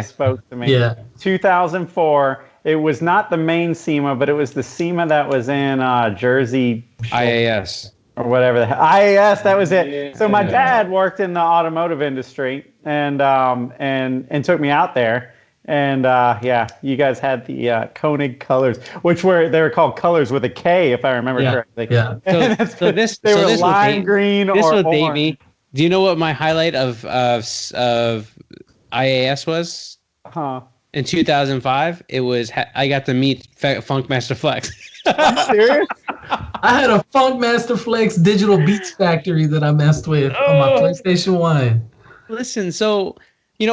spoke to me. Yeah. 2004. It was not the main SEMA, but it was the SEMA that was in Jersey. IAS. Or whatever. IAS, that was it. Yeah. So my dad worked in the automotive industry and took me out there. And you guys had the Konig colors, which they were called colors with a K, if I remember correctly. Yeah. So this were lime green or orange. Davey. Do you know what my highlight of IAS was? Huh. In 2005, it was I got to meet Funkmaster Flex. Are you serious? I had a Funkmaster Flex digital Beats Factory that I messed with on my PlayStation 1. Listen, so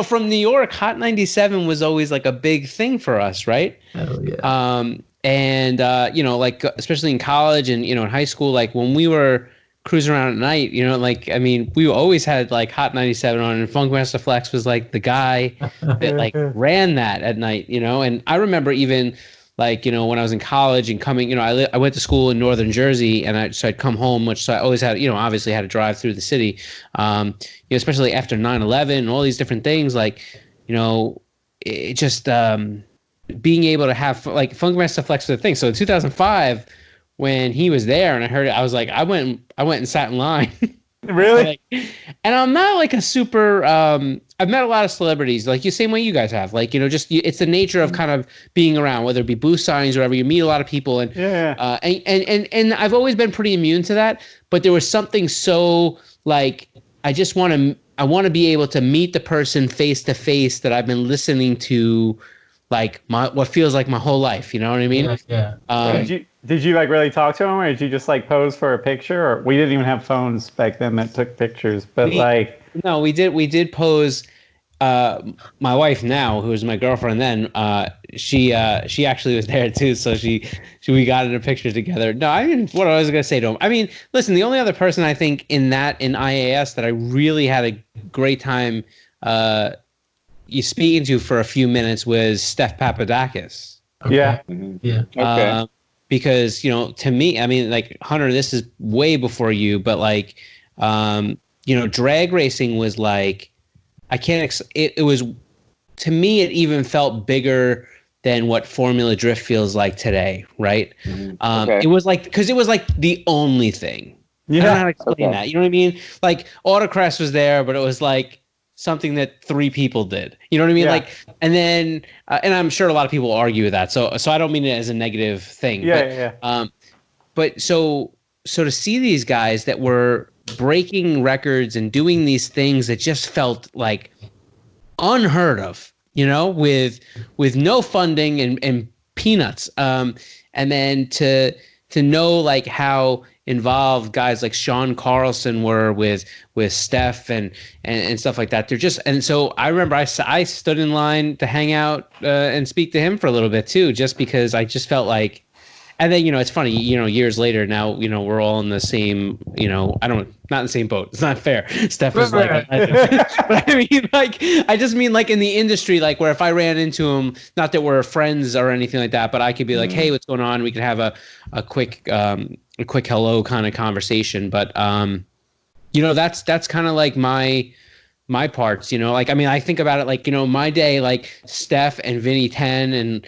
from New York, Hot 97 was always like a big thing for us, right? Oh yeah. Like especially in college and in high school, like when we were cruising around at night, we always had like Hot 97 on, and Funkmaster Flex was like the guy that like ran that at night, and I remember even like, when I was in college and coming, I went to school in Northern Jersey and I'd come home, so I always had, obviously had to drive through the city, especially after 9/11 and all these different things, like, it just being able to have like Funkmaster Flex was the thing. So in 2005, when he was there and I heard it, I was like, I went and sat in line. Really? And I'm not like a super. I've met a lot of celebrities, like you, same way you guys have. Like it's the nature of kind of being around, whether it be booth signings or whatever. You meet a lot of people, and and I've always been pretty immune to that. But there was something so like I want to be able to meet the person face to face that I've been listening to, like what feels like my whole life. You know what I mean? Yeah. Did you like really talk to him, or did you just like pose for a picture? Or we didn't even have phones back then that took pictures, but no, we did pose. My wife now, who was my girlfriend then, she actually was there too, so we got in a picture together. No, I mean, what I was gonna say to him. I mean, listen, the only other person I think in IAS that I really had a great time speaking to for a few minutes was Steph Papadakis. Okay. Yeah. Yeah. Okay. Because to me, I mean, like Hunter, this is way before you, but like, drag racing was like, I can't. It was, to me, it even felt bigger than what Formula Drift feels like today, right? Okay. It was like, because it was like the only thing. I don't know how to explain that. You know what I mean? Like Autocross was there, but it was like something that 3 people did. You know what I mean? Yeah. Like, and then, and I'm sure a lot of people argue with that. So I don't mean it as a negative thing. But so to see these guys that were breaking records and doing these things that just felt like unheard of, with no funding and peanuts. And then to know like how involved guys like Sean Carlson were with Steph and stuff like that. They're just, and so I remember I stood in line to hang out and speak to him for a little bit too, just because I just felt like, and then, it's funny, years later now, we're all in the same, not in the same boat. It's not fair. Steph is like, but I mean, like, I just mean like in the industry, like where if I ran into him, not that we're friends or anything like that, but I could be like, hey, what's going on? We could have a quick hello kind of conversation. But, that's kind of like my parts, like, I mean, I think about it like, my day, like Steph and Vinny 10 and,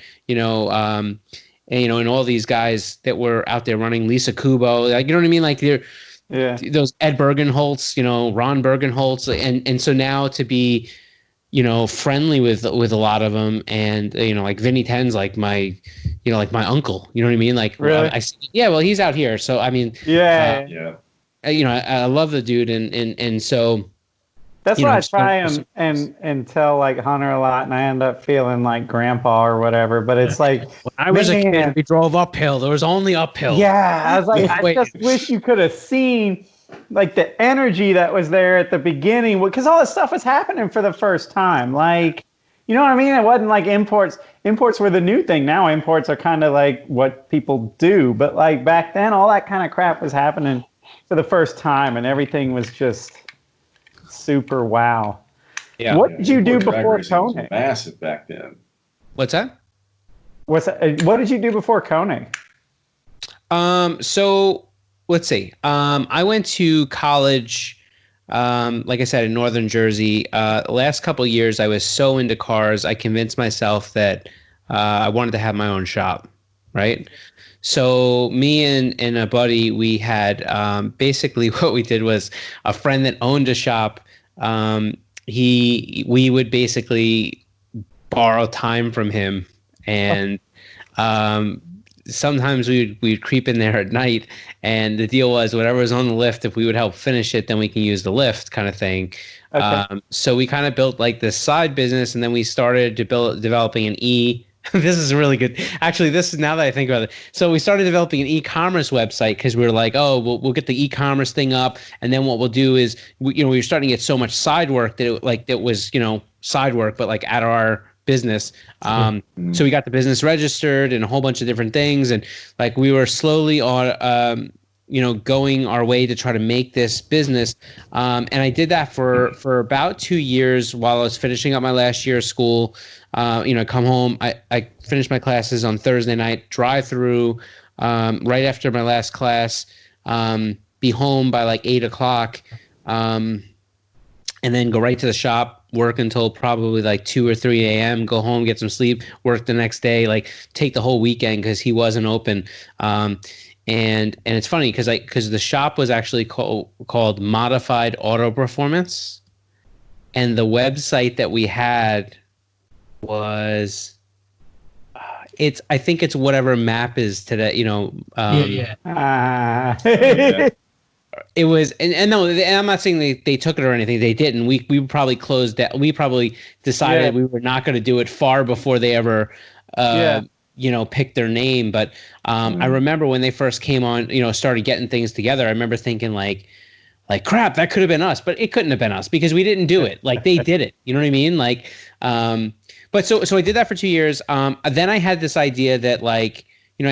and all these guys that were out there running, Lisa Kubo, like, you know what I mean? Like those Ed Bergenholtz, Ron Bergenholtz. And so now to be, friendly with a lot of them, and, like Vinny 10's like my, like my uncle, you know what I mean? Like, really? Well, he's out here. So, I mean, I love the dude. And so, that's why I try and tell like Hunter a lot, and I end up feeling like grandpa or whatever. But it's like, when I was a kid, we drove uphill. There was only uphill. Yeah, I was like, I just wish you could have seen like the energy that was there at the beginning, because all this stuff was happening for the first time. Like, you know what I mean? It wasn't like imports. Imports were the new thing. Now imports are kind of like what people do. But like back then, all that kind of crap was happening for the first time, and everything was just super wow. Yeah. What did you do before Konig? Massive back then. What's that? What did you do before Konig? So let's see. I went to college, like I said, in Northern Jersey. Last couple of years, I was so into cars, I convinced myself that I wanted to have my own shop, right? So me and a buddy, we had basically what we did was a friend that owned a shop. We would basically borrow time from him, and sometimes we'd creep in there at night. And the deal was whatever was on the lift, if we would help finish it, then we can use the lift, kind of thing. Okay. So we kind of built like this side business, and then we started to developing an this is really good. Actually, this is, now that I think about it. So we started developing an e-commerce website because we were like, oh, we'll get the e-commerce thing up, and then what we'll do is, we were starting to get so much side work that was side work, but like at our business. So we got the business registered and a whole bunch of different things, and like we were slowly on, going our way to try to make this business. And I did that for about 2 years while I was finishing up my last year of school. Come home, I finished my classes on Thursday night, drive through right after my last class, be home by like 8 o'clock, and then go right to the shop, work until probably like 2 or 3 a.m., go home, get some sleep, work the next day, like take the whole weekend because he wasn't open. And it's funny because the shop was actually called Modified Auto Performance, and the website that we had was I think it's whatever map is today, It was, and no, and I'm not saying they took it or anything. They didn't. We probably closed that. We probably decided we were not going to do it far before they ever, picked their name. But I remember when they first came on, started getting things together. I remember thinking like crap, that could have been us, but it couldn't have been us because we didn't do it. Like they did it. You know what I mean? Like, but so I did that for 2 years. Then I had this idea that I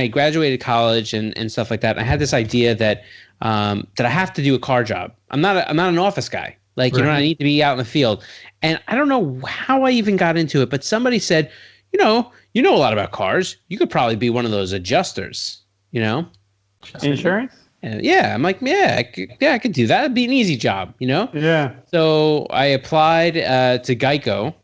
graduated college and stuff like that. I had this idea that I have to do a car job. I'm not an office guy. Like, I need to be out in the field. And I don't know how I even got into it, but somebody said, you know a lot about cars. You could probably be one of those adjusters, Insurance? Yeah, I'm like, I could do that. It'd be an easy job, Yeah. So I applied to Geico,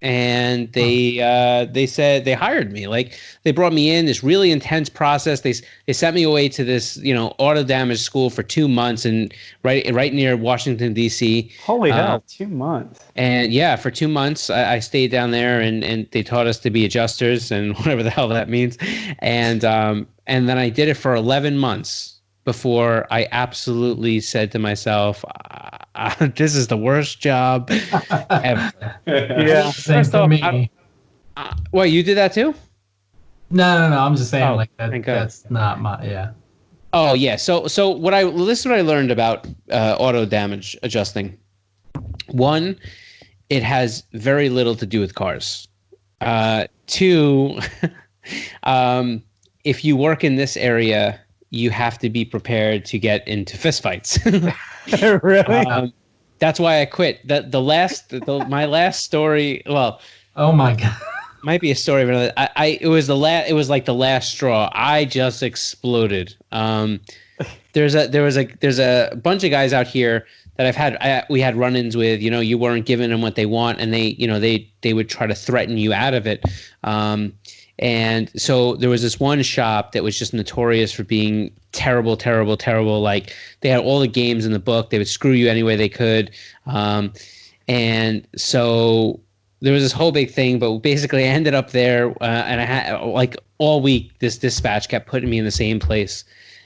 and they said they hired me. Like they brought me in this really intense process. They sent me away to this auto damage school for 2 months and right near Washington D.C. Holy hell, 2 months. And yeah, for 2 months I stayed down there and they taught us to be adjusters and whatever the hell that means. And then I did it for 11 months before I absolutely said to myself, this is the worst job ever. Yeah. Same for me. Well, you did that too? No. I'm just saying that. That's not my, yeah. Oh yeah. So this is what I learned about auto damage adjusting. One, it has very little to do with cars. Two, if you work in this area, you have to be prepared to get into fistfights. Really? That's why I quit. My last story. Well, oh my God, might be a story of another. It was like the last straw. I just exploded. There's a bunch of guys out here that we had run-ins with. You weren't giving them what they want, and they would try to threaten you out of it. And so there was this one shop that was just notorious for being terrible, terrible, terrible. Like they had all the games in the book. They would screw you any way they could. And so there was this whole big thing, but basically I ended up there and I had all week, this dispatch kept putting me in the same place.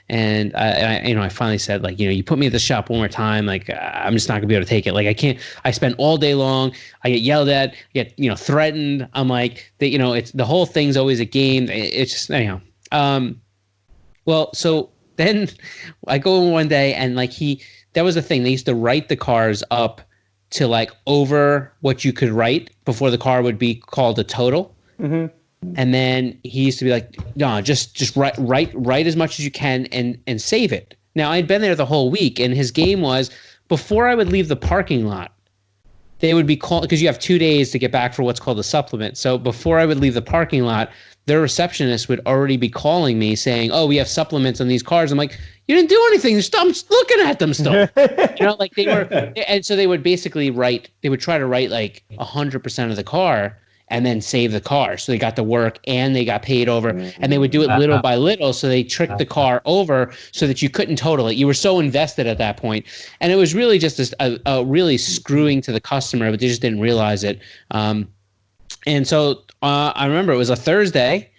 And I finally said, you put me at the shop one more time, I'm just not gonna be able to take it. Like I can't. I spend all day long. I get yelled at, get threatened. I'm like, it's the whole thing's always a game. It's just anyhow. Well, so then I go in one day and that was the thing. They used to write the cars up to over what you could write before the car would be called a total. Mm-hmm. And then he used to be like, no, just write as much as you can and save it. Now, I'd been there the whole week, and his game was before I would leave the parking lot, they would be called, because you have 2 days to get back for what's called a supplement. So before I would leave the parking lot, their receptionist would already be calling me saying, oh, we have supplements on these cars. I'm like, you didn't do anything. I'm just looking at them still. They were, and so they would basically try to write 100% of the car and then save the car. So they got to work and they got paid over, and they would do it little by little. So they tricked the car over so that you couldn't total it. You were so invested at that point. And it was really just a really screwing to the customer, but they just didn't realize it. And so I remember it was a Thursday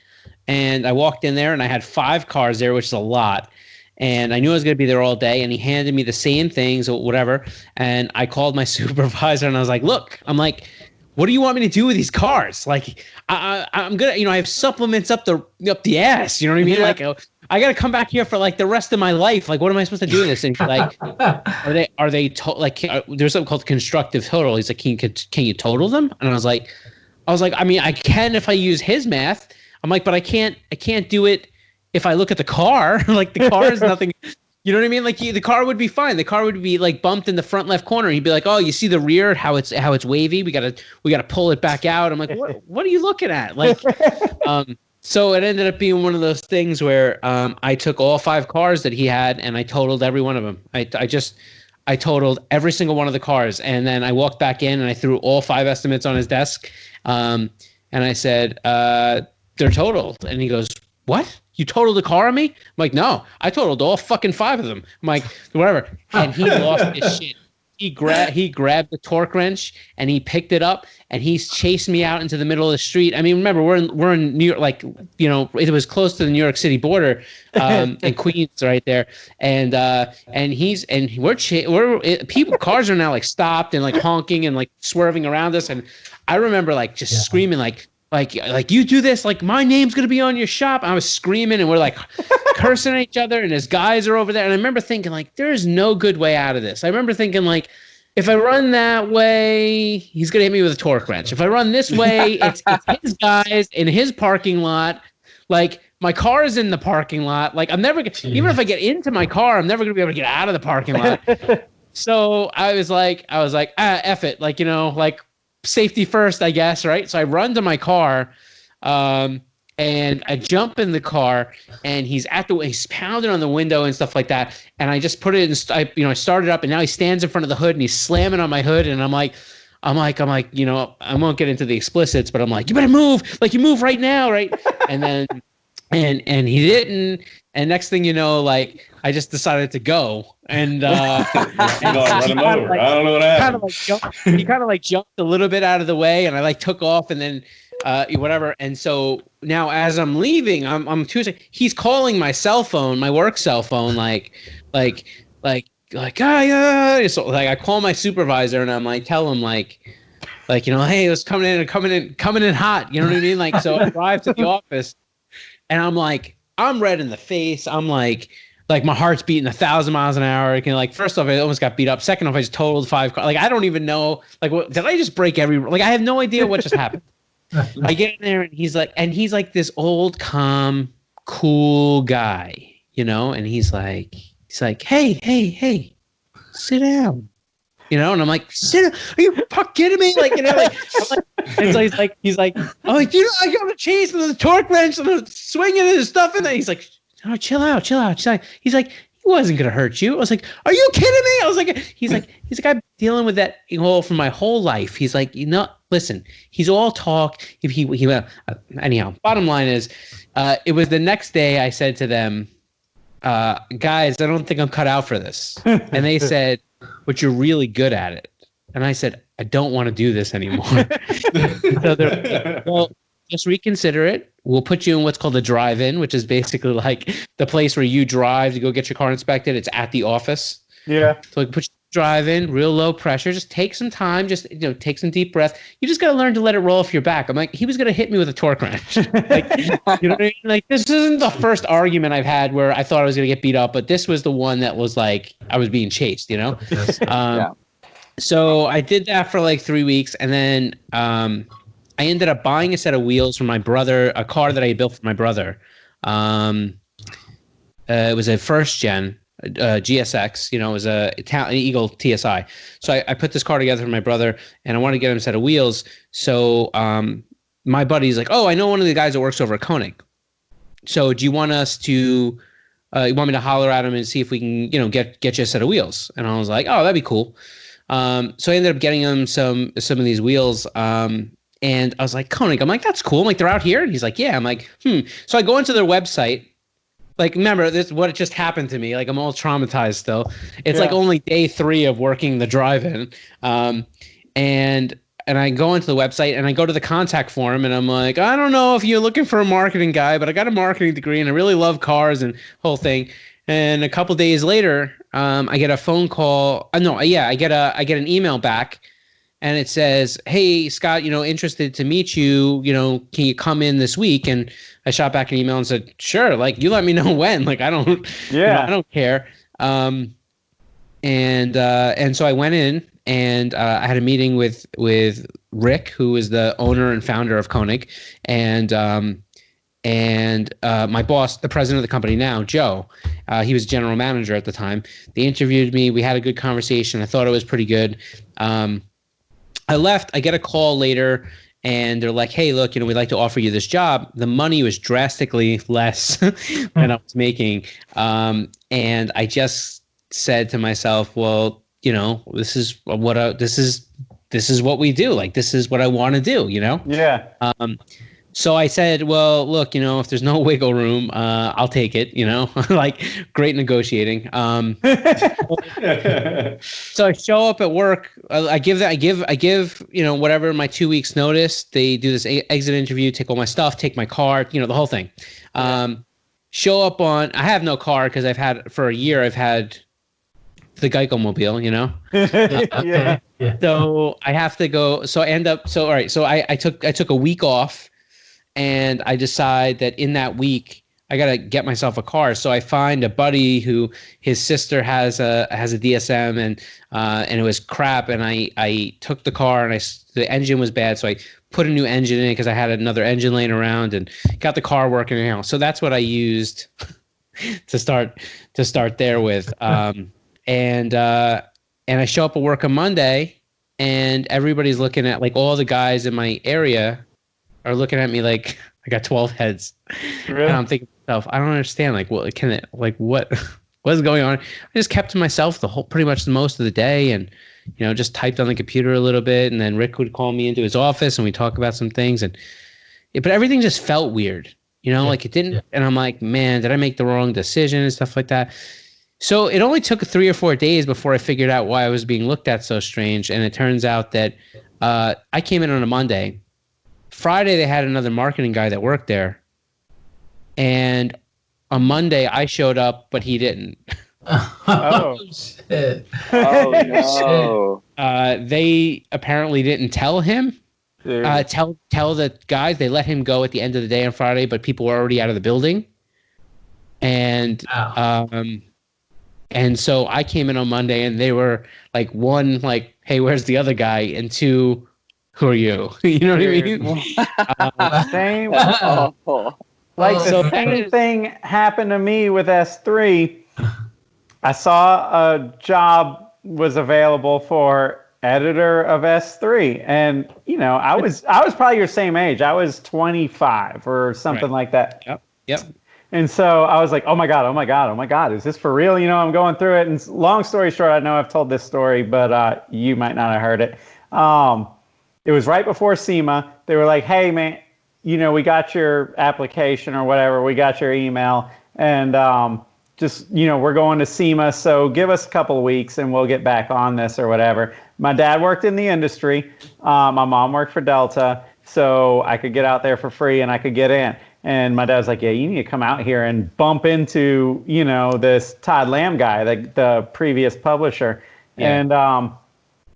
and I walked in there and I had 5 cars there, which is a lot. And I knew I was going to be there all day, and he handed me the same things or whatever. And I called my supervisor and I was like, look, what do you want me to do with these cars? I'm gonna, I have supplements up the ass. You know what I mean? Yeah. I got to come back here for the rest of my life. What am I supposed to do with this? And he's like, there's something called constructive total. He's like, can you total them? And I was like, I mean, I can if I use his math. I'm like, but I can't do it if I look at the car. The car is nothing. You know what I mean? The car would be fine. The car would be bumped in the front left corner. He'd be like, "Oh, you see the rear? How it's wavy? We gotta pull it back out." I'm like, "What are you looking at?" So it ended up being one of those things where I took all 5 cars that he had and I totaled every one of them. I totaled every single one of the cars. And then I walked back in and I threw all 5 estimates on his desk. And I said, they're totaled. And he goes, what? You totaled a car on me? I'm like, no, I totaled all fucking 5 of them. I'm like, whatever. And he lost his shit. He grabbed the torque wrench and he picked it up and he's chased me out into the middle of the street. I mean, remember we're in New York, like, you know, it was close to the New York City border, and Queens right there. And people, cars are now like stopped and like honking and like swerving around us. And I remember like just screaming like you do this, like my name's gonna be on your shop. I was screaming and we're like cursing at each other and his guys are over there. And I remember thinking like, there is no good way out of this. I remember thinking like, if I run that way, he's gonna hit me with a torque wrench. If I run this way, it's his guys in his parking lot. Like my car is in the parking lot. Like I'm never gonna, even if I get into my car, I'm never gonna be able to get out of the parking lot. So I was like, F it. Like, you know, like safety first, I guess, right? So I run to my car, and I jump in the car, and he's pounding on the window and stuff like that. And I just put it in, I started up, and now he stands in front of the hood, and he's slamming on my hood, and I'm like, you know, I won't get into the explicits, but I'm like, you better move, like you move right now, right? And then, and he didn't, and next thing you know, like I just decided to go, and run him over. I don't know what happened. He kind of like jumped a little bit out of the way, and I like took off, and then whatever. And so now as I'm leaving, I'm Tuesday. He's calling my cell phone, my work cell phone, like, so like I call my supervisor and I'm like, tell him like, you know, hey, it was coming in hot. You know what I mean? Like, so I drive to the office, and I'm like, I'm red in the face. I'm like my heart's beating 1,000 miles an hour. Like, first off, I almost got beat up. Second off, I just totaled 5 cars. Like, I don't even know. Like, what did I just break I have no idea what just happened. I get in there and he's like this old, calm, cool guy, you know, and he's like, hey, sit down. You know, and I'm like, sit down. Are you fucking kidding me? Like, you know, like, and so he's like, oh, you know, I got a chase and the torque wrench and the swinging and stuff in there. He's like, oh, chill out. He's like, he wasn't gonna hurt you. I was like, are you kidding me? I was like, he's like, I'm dealing with that for my whole life. He's like, you know, listen, he's all talk. Anyhow, bottom line is, it was the next day I said to them, guys, I don't think I'm cut out for this. And they said, but you're really good at it. And I said, I don't want to do this anymore. So they're like, well, just reconsider it. We'll put you in what's called a drive-in, which is basically like the place where you drive to go get your car inspected. It's at the office. Yeah. So like put you drive-in, real low pressure. Just take some time. Just, you know, take some deep breath. You just got to learn to let it roll off your back. I'm like, he was going to hit me with a torque wrench. Like, you know what I mean? Like, this isn't the first argument I've had where I thought I was going to get beat up, but this was the one that was like, I was being chased, you know? Yeah. So I did that for like 3 weeks. And then, I ended up buying a set of wheels for my brother, a car that I built for my brother. It was a first gen GSX, you know, it was an Eagle TSI. So I put this car together for my brother, and I wanted to get him a set of wheels. So my buddy's like, oh, I know one of the guys that works over at Konig. So do you want us to, you want me to holler at him and see if we can, you know, get you a set of wheels? And I was like, oh, that'd be cool. So I ended up getting him some of these wheels. And I was like, Konig, I'm like, that's cool. I'm like, they're out here? And he's like, yeah. I'm like, So I go into their website. Like, remember, this what just happened to me. Like, I'm all traumatized still. It's like only day 3 of working the drive-in. And I go into the website and I go to the contact form and I'm like, I don't know if you're looking for a marketing guy, but I got a marketing degree and I really love cars and whole thing. And a couple days later, I get a phone call. I get an email back. And it says, hey, Scott, you know, interested to meet you, you know, can you come in this week? And I shot back an email and said, sure, like, you let me know when. Like, I don't, you know, I don't care. And so I went in and I had a meeting with Rick, who is the owner and founder of Konig, and my boss, the president of the company now, Joe. He was general manager at the time. They interviewed me. We had a good conversation. I thought it was pretty good. I left. I get a call later, and they're like, hey, look, you know, we'd like to offer you this job. The money was drastically less than I was making. And I just said to myself, well, this is what we do. Like, this is what I want to do, Yeah. So I said, well, look, if there's no wiggle room, I'll take it, like, great negotiating. So I show up at work. I give, whatever, my 2 weeks notice. They do this exit interview, take all my stuff, take my car, the whole thing. Show up I have no car because for a year, I've had the Geico mobile, Yeah. So I have to go. So I end up, all right. So I took a week off. And I decide that in that week, I got to get myself a car. So I find a buddy who his sister has a DSM and it was crap. And I took the car and the engine was bad. So I put a new engine in it because I had another engine laying around and got the car working. So that's what I used to start there with. And I show up at work on Monday and everybody's looking at, like, all the guys in my area are looking at me like I got 12 heads. Really? And I'm thinking to myself, I don't understand. Like, what what's going on? I just kept to myself pretty much most of the day, and just typed on the computer a little bit, and then Rick would call me into his office and we talk about some things, but everything just felt weird, like it didn't. And I'm like, man, did I make the wrong decision and stuff like that? So it only took 3 or 4 days before I figured out why I was being looked at so strange. And it turns out that I came in on a Monday. Friday, they had another marketing guy that worked there. And on Monday, I showed up, but he didn't. Oh, shit. Oh, no. They apparently didn't tell him. dude. Tell the guys. They let him go at the end of the day on Friday, but people were already out of the building. And and so I came in on Monday, and they were like, one, like, hey, where's the other guy? And two, who are you? You know what I mean? Same. Oh. Like So the that same is- thing happened to me with S3. I saw a job was available for editor of S3, and I was probably your same age. I was 25 or something Right. like that. Yep. And so I was like, oh my God, is this for real? I'm going through it. And long story short, I know I've told this story, but you might not have heard it. It was right before SEMA. They were like, hey, man, we got your application or whatever. We got your email. And just, we're going to SEMA. So give us a couple of weeks and we'll get back on this or whatever. My dad worked in the industry. My mom worked for Delta. So I could get out there for free and I could get in. And my dad's like, yeah, you need to come out here and bump into, this Todd Lamb guy, the previous publisher. Yeah. And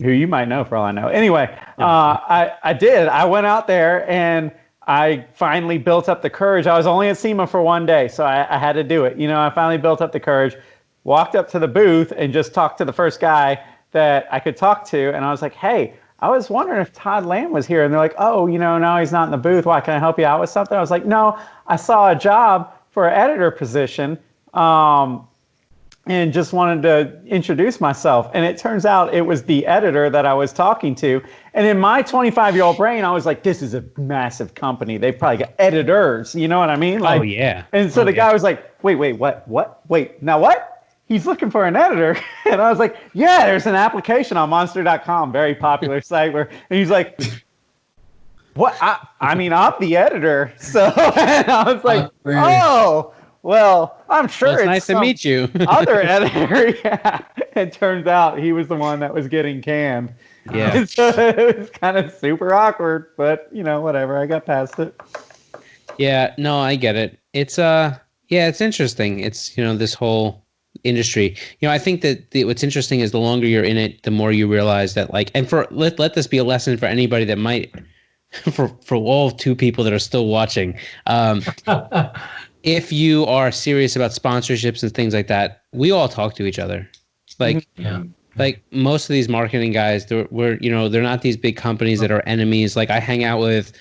who you might know for all I know. Anyway, I did. I went out there and I finally built up the courage. I was only at SEMA for 1 day, so I had to do it. I finally built up the courage, walked up to the booth and just talked to the first guy that I could talk to. And I was like, hey, I was wondering if Todd Lamb was here. And they're like, oh, no, he's not in the booth. Why, can I help you out with something? I was like, no, I saw a job for an editor position and just wanted to introduce myself. And it turns out it was the editor that I was talking to. And in my 25-year-old brain, I was like, this is a massive company. They probably got editors. You know what I mean? Like, oh, yeah. And so the guy was like, wait, what? Wait, now what? He's looking for an editor. And I was like, yeah, there's an application on monster.com, very popular site and he's like, what? I mean, I'm the editor. So and I was like, oh, well, I'm sure it's nice to meet you. other editor. Yeah. It turns out he was the one that was getting canned. Yeah. And so it was kind of super awkward, but whatever. I got past it. Yeah, no, I get it. It's it's interesting. It's this whole industry. I think that what's interesting is the longer you're in it, the more you realize that, like, and let this be a lesson for anybody that might, for all 2 people that are still watching. If you are serious about sponsorships and things like that, we all talk to each other. Like, like most of these marketing guys, they're not these big companies that are enemies. Like, I hang out with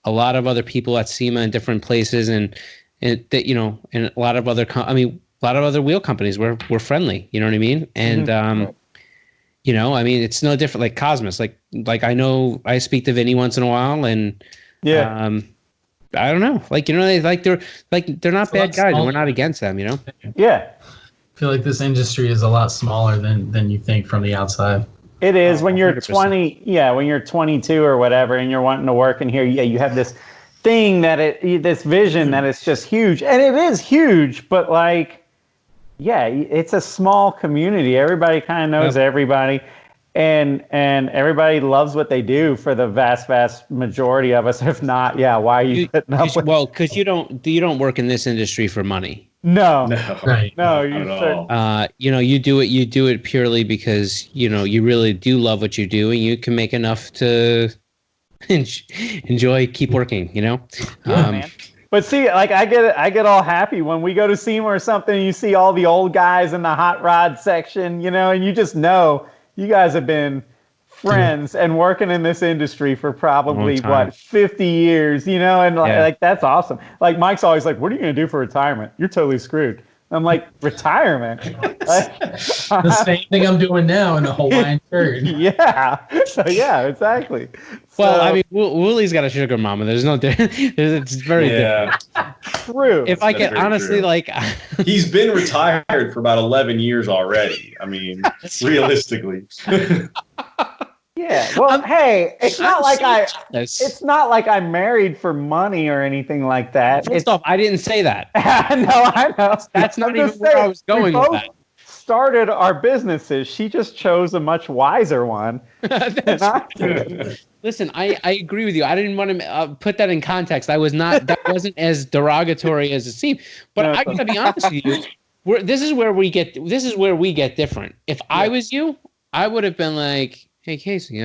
a lot of other people at SEMA in different places, and that and a lot of other a lot of other wheel companies. We're friendly. You know what I mean? And it's no different. Like Cosmos. Like I know I speak to Vinny once in a while, and I don't know. Like they're not bad guys, and we're not against them. Yeah. I feel like this industry is a lot smaller than you think from the outside. It is when you're 100%. 20, when you're 22 or whatever, and you're wanting to work in here. Yeah, you have this thing this vision that it's just huge, and it is huge. But like, yeah, it's a small community. Everybody kind of knows everybody, and everybody loves what they do. For the vast majority of us, if not, why are you putting up with? Well, because you don't work in this industry for money. No, Right. no, Not at all. You do it purely because you really do love what you do, and you can make enough to keep working. Yeah, man. But see, like I get all happy when we go to SEMA or something, and you see all the old guys in the hot rod section, and you just know you guys have been friends and working in this industry for probably 50 years, and like that's awesome. Like Mike's always like, "What are you going to do for retirement? You're totally screwed." I'm like, retirement? The same thing I'm doing now in a Hawaiian shirt. Yeah. So yeah, exactly. Well, I mean, Woolie's got a sugar mama. There's no difference. It's very different. True. If I can honestly, like, he's been retired for about 11 years already. I mean, realistically. Yeah. Well, hey, it's not like I'm married for money or anything like that. First off, I didn't say that. I know. That's not even where I was going with that. Started our businesses. She just chose a much wiser one. Listen, I agree with you. I didn't want to put that in context. That wasn't as derogatory as it seemed. But I gotta be honest with you. This is where we get different. If I was you, I would have been like, "Hey, Casey,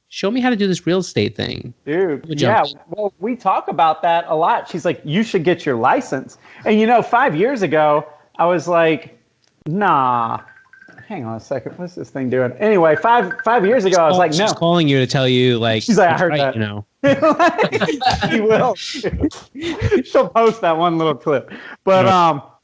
show me how to do this real estate thing." Dude, yeah. Well, we talk about that a lot. She's like, "You should get your license." And 5 years ago, I was like, "Nah." Hang on a second. What's this thing doing? Anyway, five years ago, I was like, "No." She's calling you to tell you, like, she's like, "I heard that." She will. She'll post that one little clip. But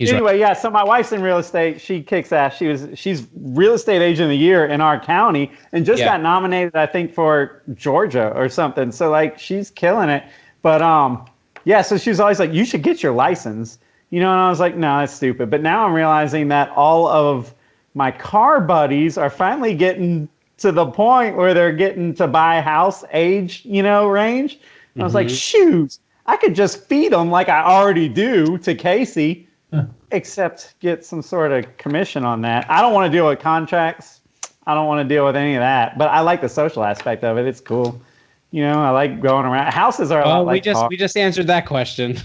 anyway, yeah. So my wife's in real estate. She kicks ass. She's real estate agent of the year in our county, and just got nominated, I think, for Georgia or something. So like, she's killing it. But so she was always like, "You should get your license," and I was like, "No, that's stupid." But now I'm realizing that all of my car buddies are finally getting to the point where they're getting to buy house age, range. And I was like, shoot, I could just feed them like I already do to Casey, except get some sort of commission on that. I don't want to deal with contracts. I don't want to deal with any of that. But I like the social aspect of it. It's cool. I like going around. Houses are a lot like we just answered that question.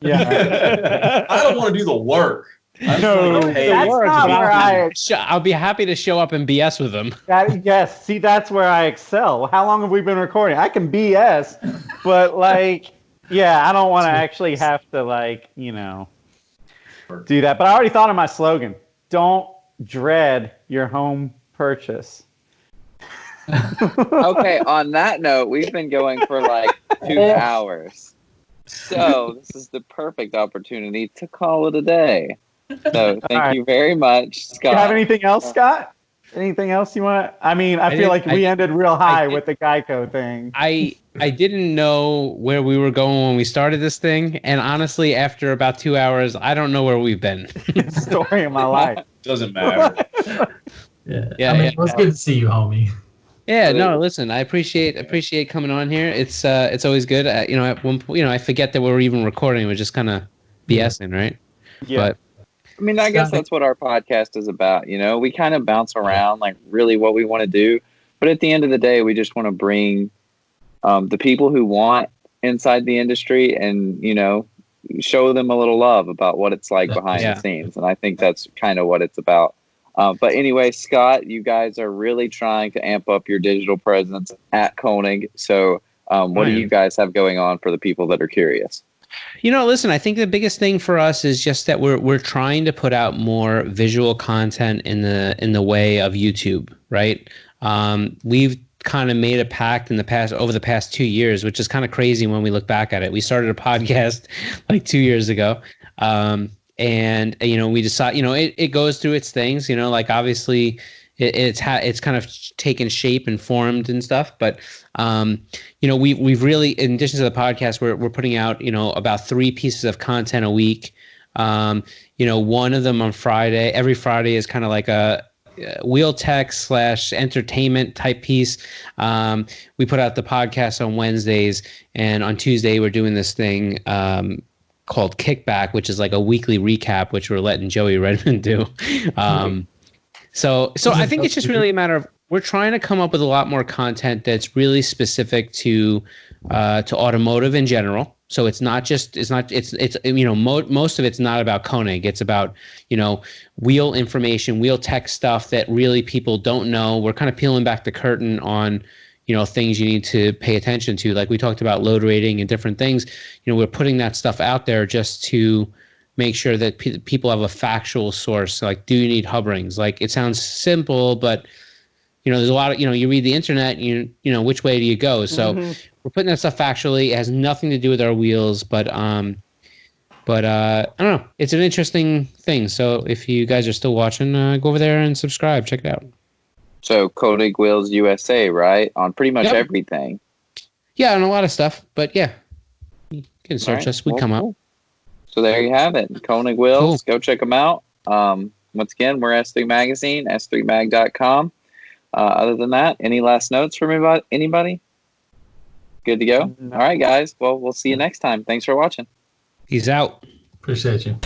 Yeah. I don't want to do the work. That's not where I'll be happy to show up and BS with them. Yes, see, that's where I excel. How long have we been recording? I can BS, but I don't want to actually have to do that. But I already thought of my slogan: "Don't dread your home purchase." Okay, on that note, we've been going for like 2 hours. So this is the perfect opportunity to call it a day. So thank you very much, Scott. Do you have anything else, Scott? Anything else you want? I mean, I feel like we ended real high with the Geico thing. I didn't know where we were going when we started this thing, and honestly, after about 2 hours, I don't know where we've been. Story of my life. Doesn't matter. Yeah. It was good to see you, homie. Yeah, no, listen, I appreciate coming on here. It's always good. At one point, I forget that we're even recording. We're just kind of BSing, right? Yeah. But I mean, I guess that's what our podcast is about. We kind of bounce around like really what we want to do. But at the end of the day, we just want to bring the people who want inside the industry and, show them a little love about what it's like behind the scenes. And I think that's kind of what it's about. But anyway, Scott, you guys are really trying to amp up your digital presence at Konig. So what do you guys have going on for the people that are curious? Listen, I think the biggest thing for us is just that we're trying to put out more visual content in the way of YouTube, right? We've kind of made a pact over the past 2 years, which is kind of crazy when we look back at it. We started a podcast like 2 years ago. And we decide, it goes through its things, like obviously it's kind of taken shape and formed and stuff. But, we've really, in addition to the podcast, we're putting out, about 3 pieces of content a week. One of them on Friday. Every Friday is kind of like a wheel tech / entertainment type piece. We put out the podcast on Wednesdays, and on Tuesday we're doing this thing called Kickback, which is like a weekly recap, which we're letting Joey Redmond do. So I think it's just really a matter of we're trying to come up with a lot more content that's really specific to automotive in general. So most of it's not about Konig. It's about, wheel information, wheel tech stuff that really people don't know. We're kind of peeling back the curtain on, things you need to pay attention to. Like we talked about load rating and different things. We're putting that stuff out there just to make sure that people have a factual source. Like, do you need hub rings? Like, it sounds simple, but there's a lot of, you read the internet, which way do you go? So we're putting that stuff factually. It has nothing to do with our wheels, but I don't know. It's an interesting thing. So if you guys are still watching, go over there and subscribe. Check it out. So Konig Wheels USA, right? On pretty much everything. Yeah, on a lot of stuff. But yeah, you can search us. We come up. So there you have it. Konig Wheels. Cool. Go check them out. Once again, we're S3 Magazine, s3mag.com. Other than that, any last notes from anybody? Good to go? No. All right, guys. Well, we'll see you next time. Thanks for watching. Peace out. Appreciate you.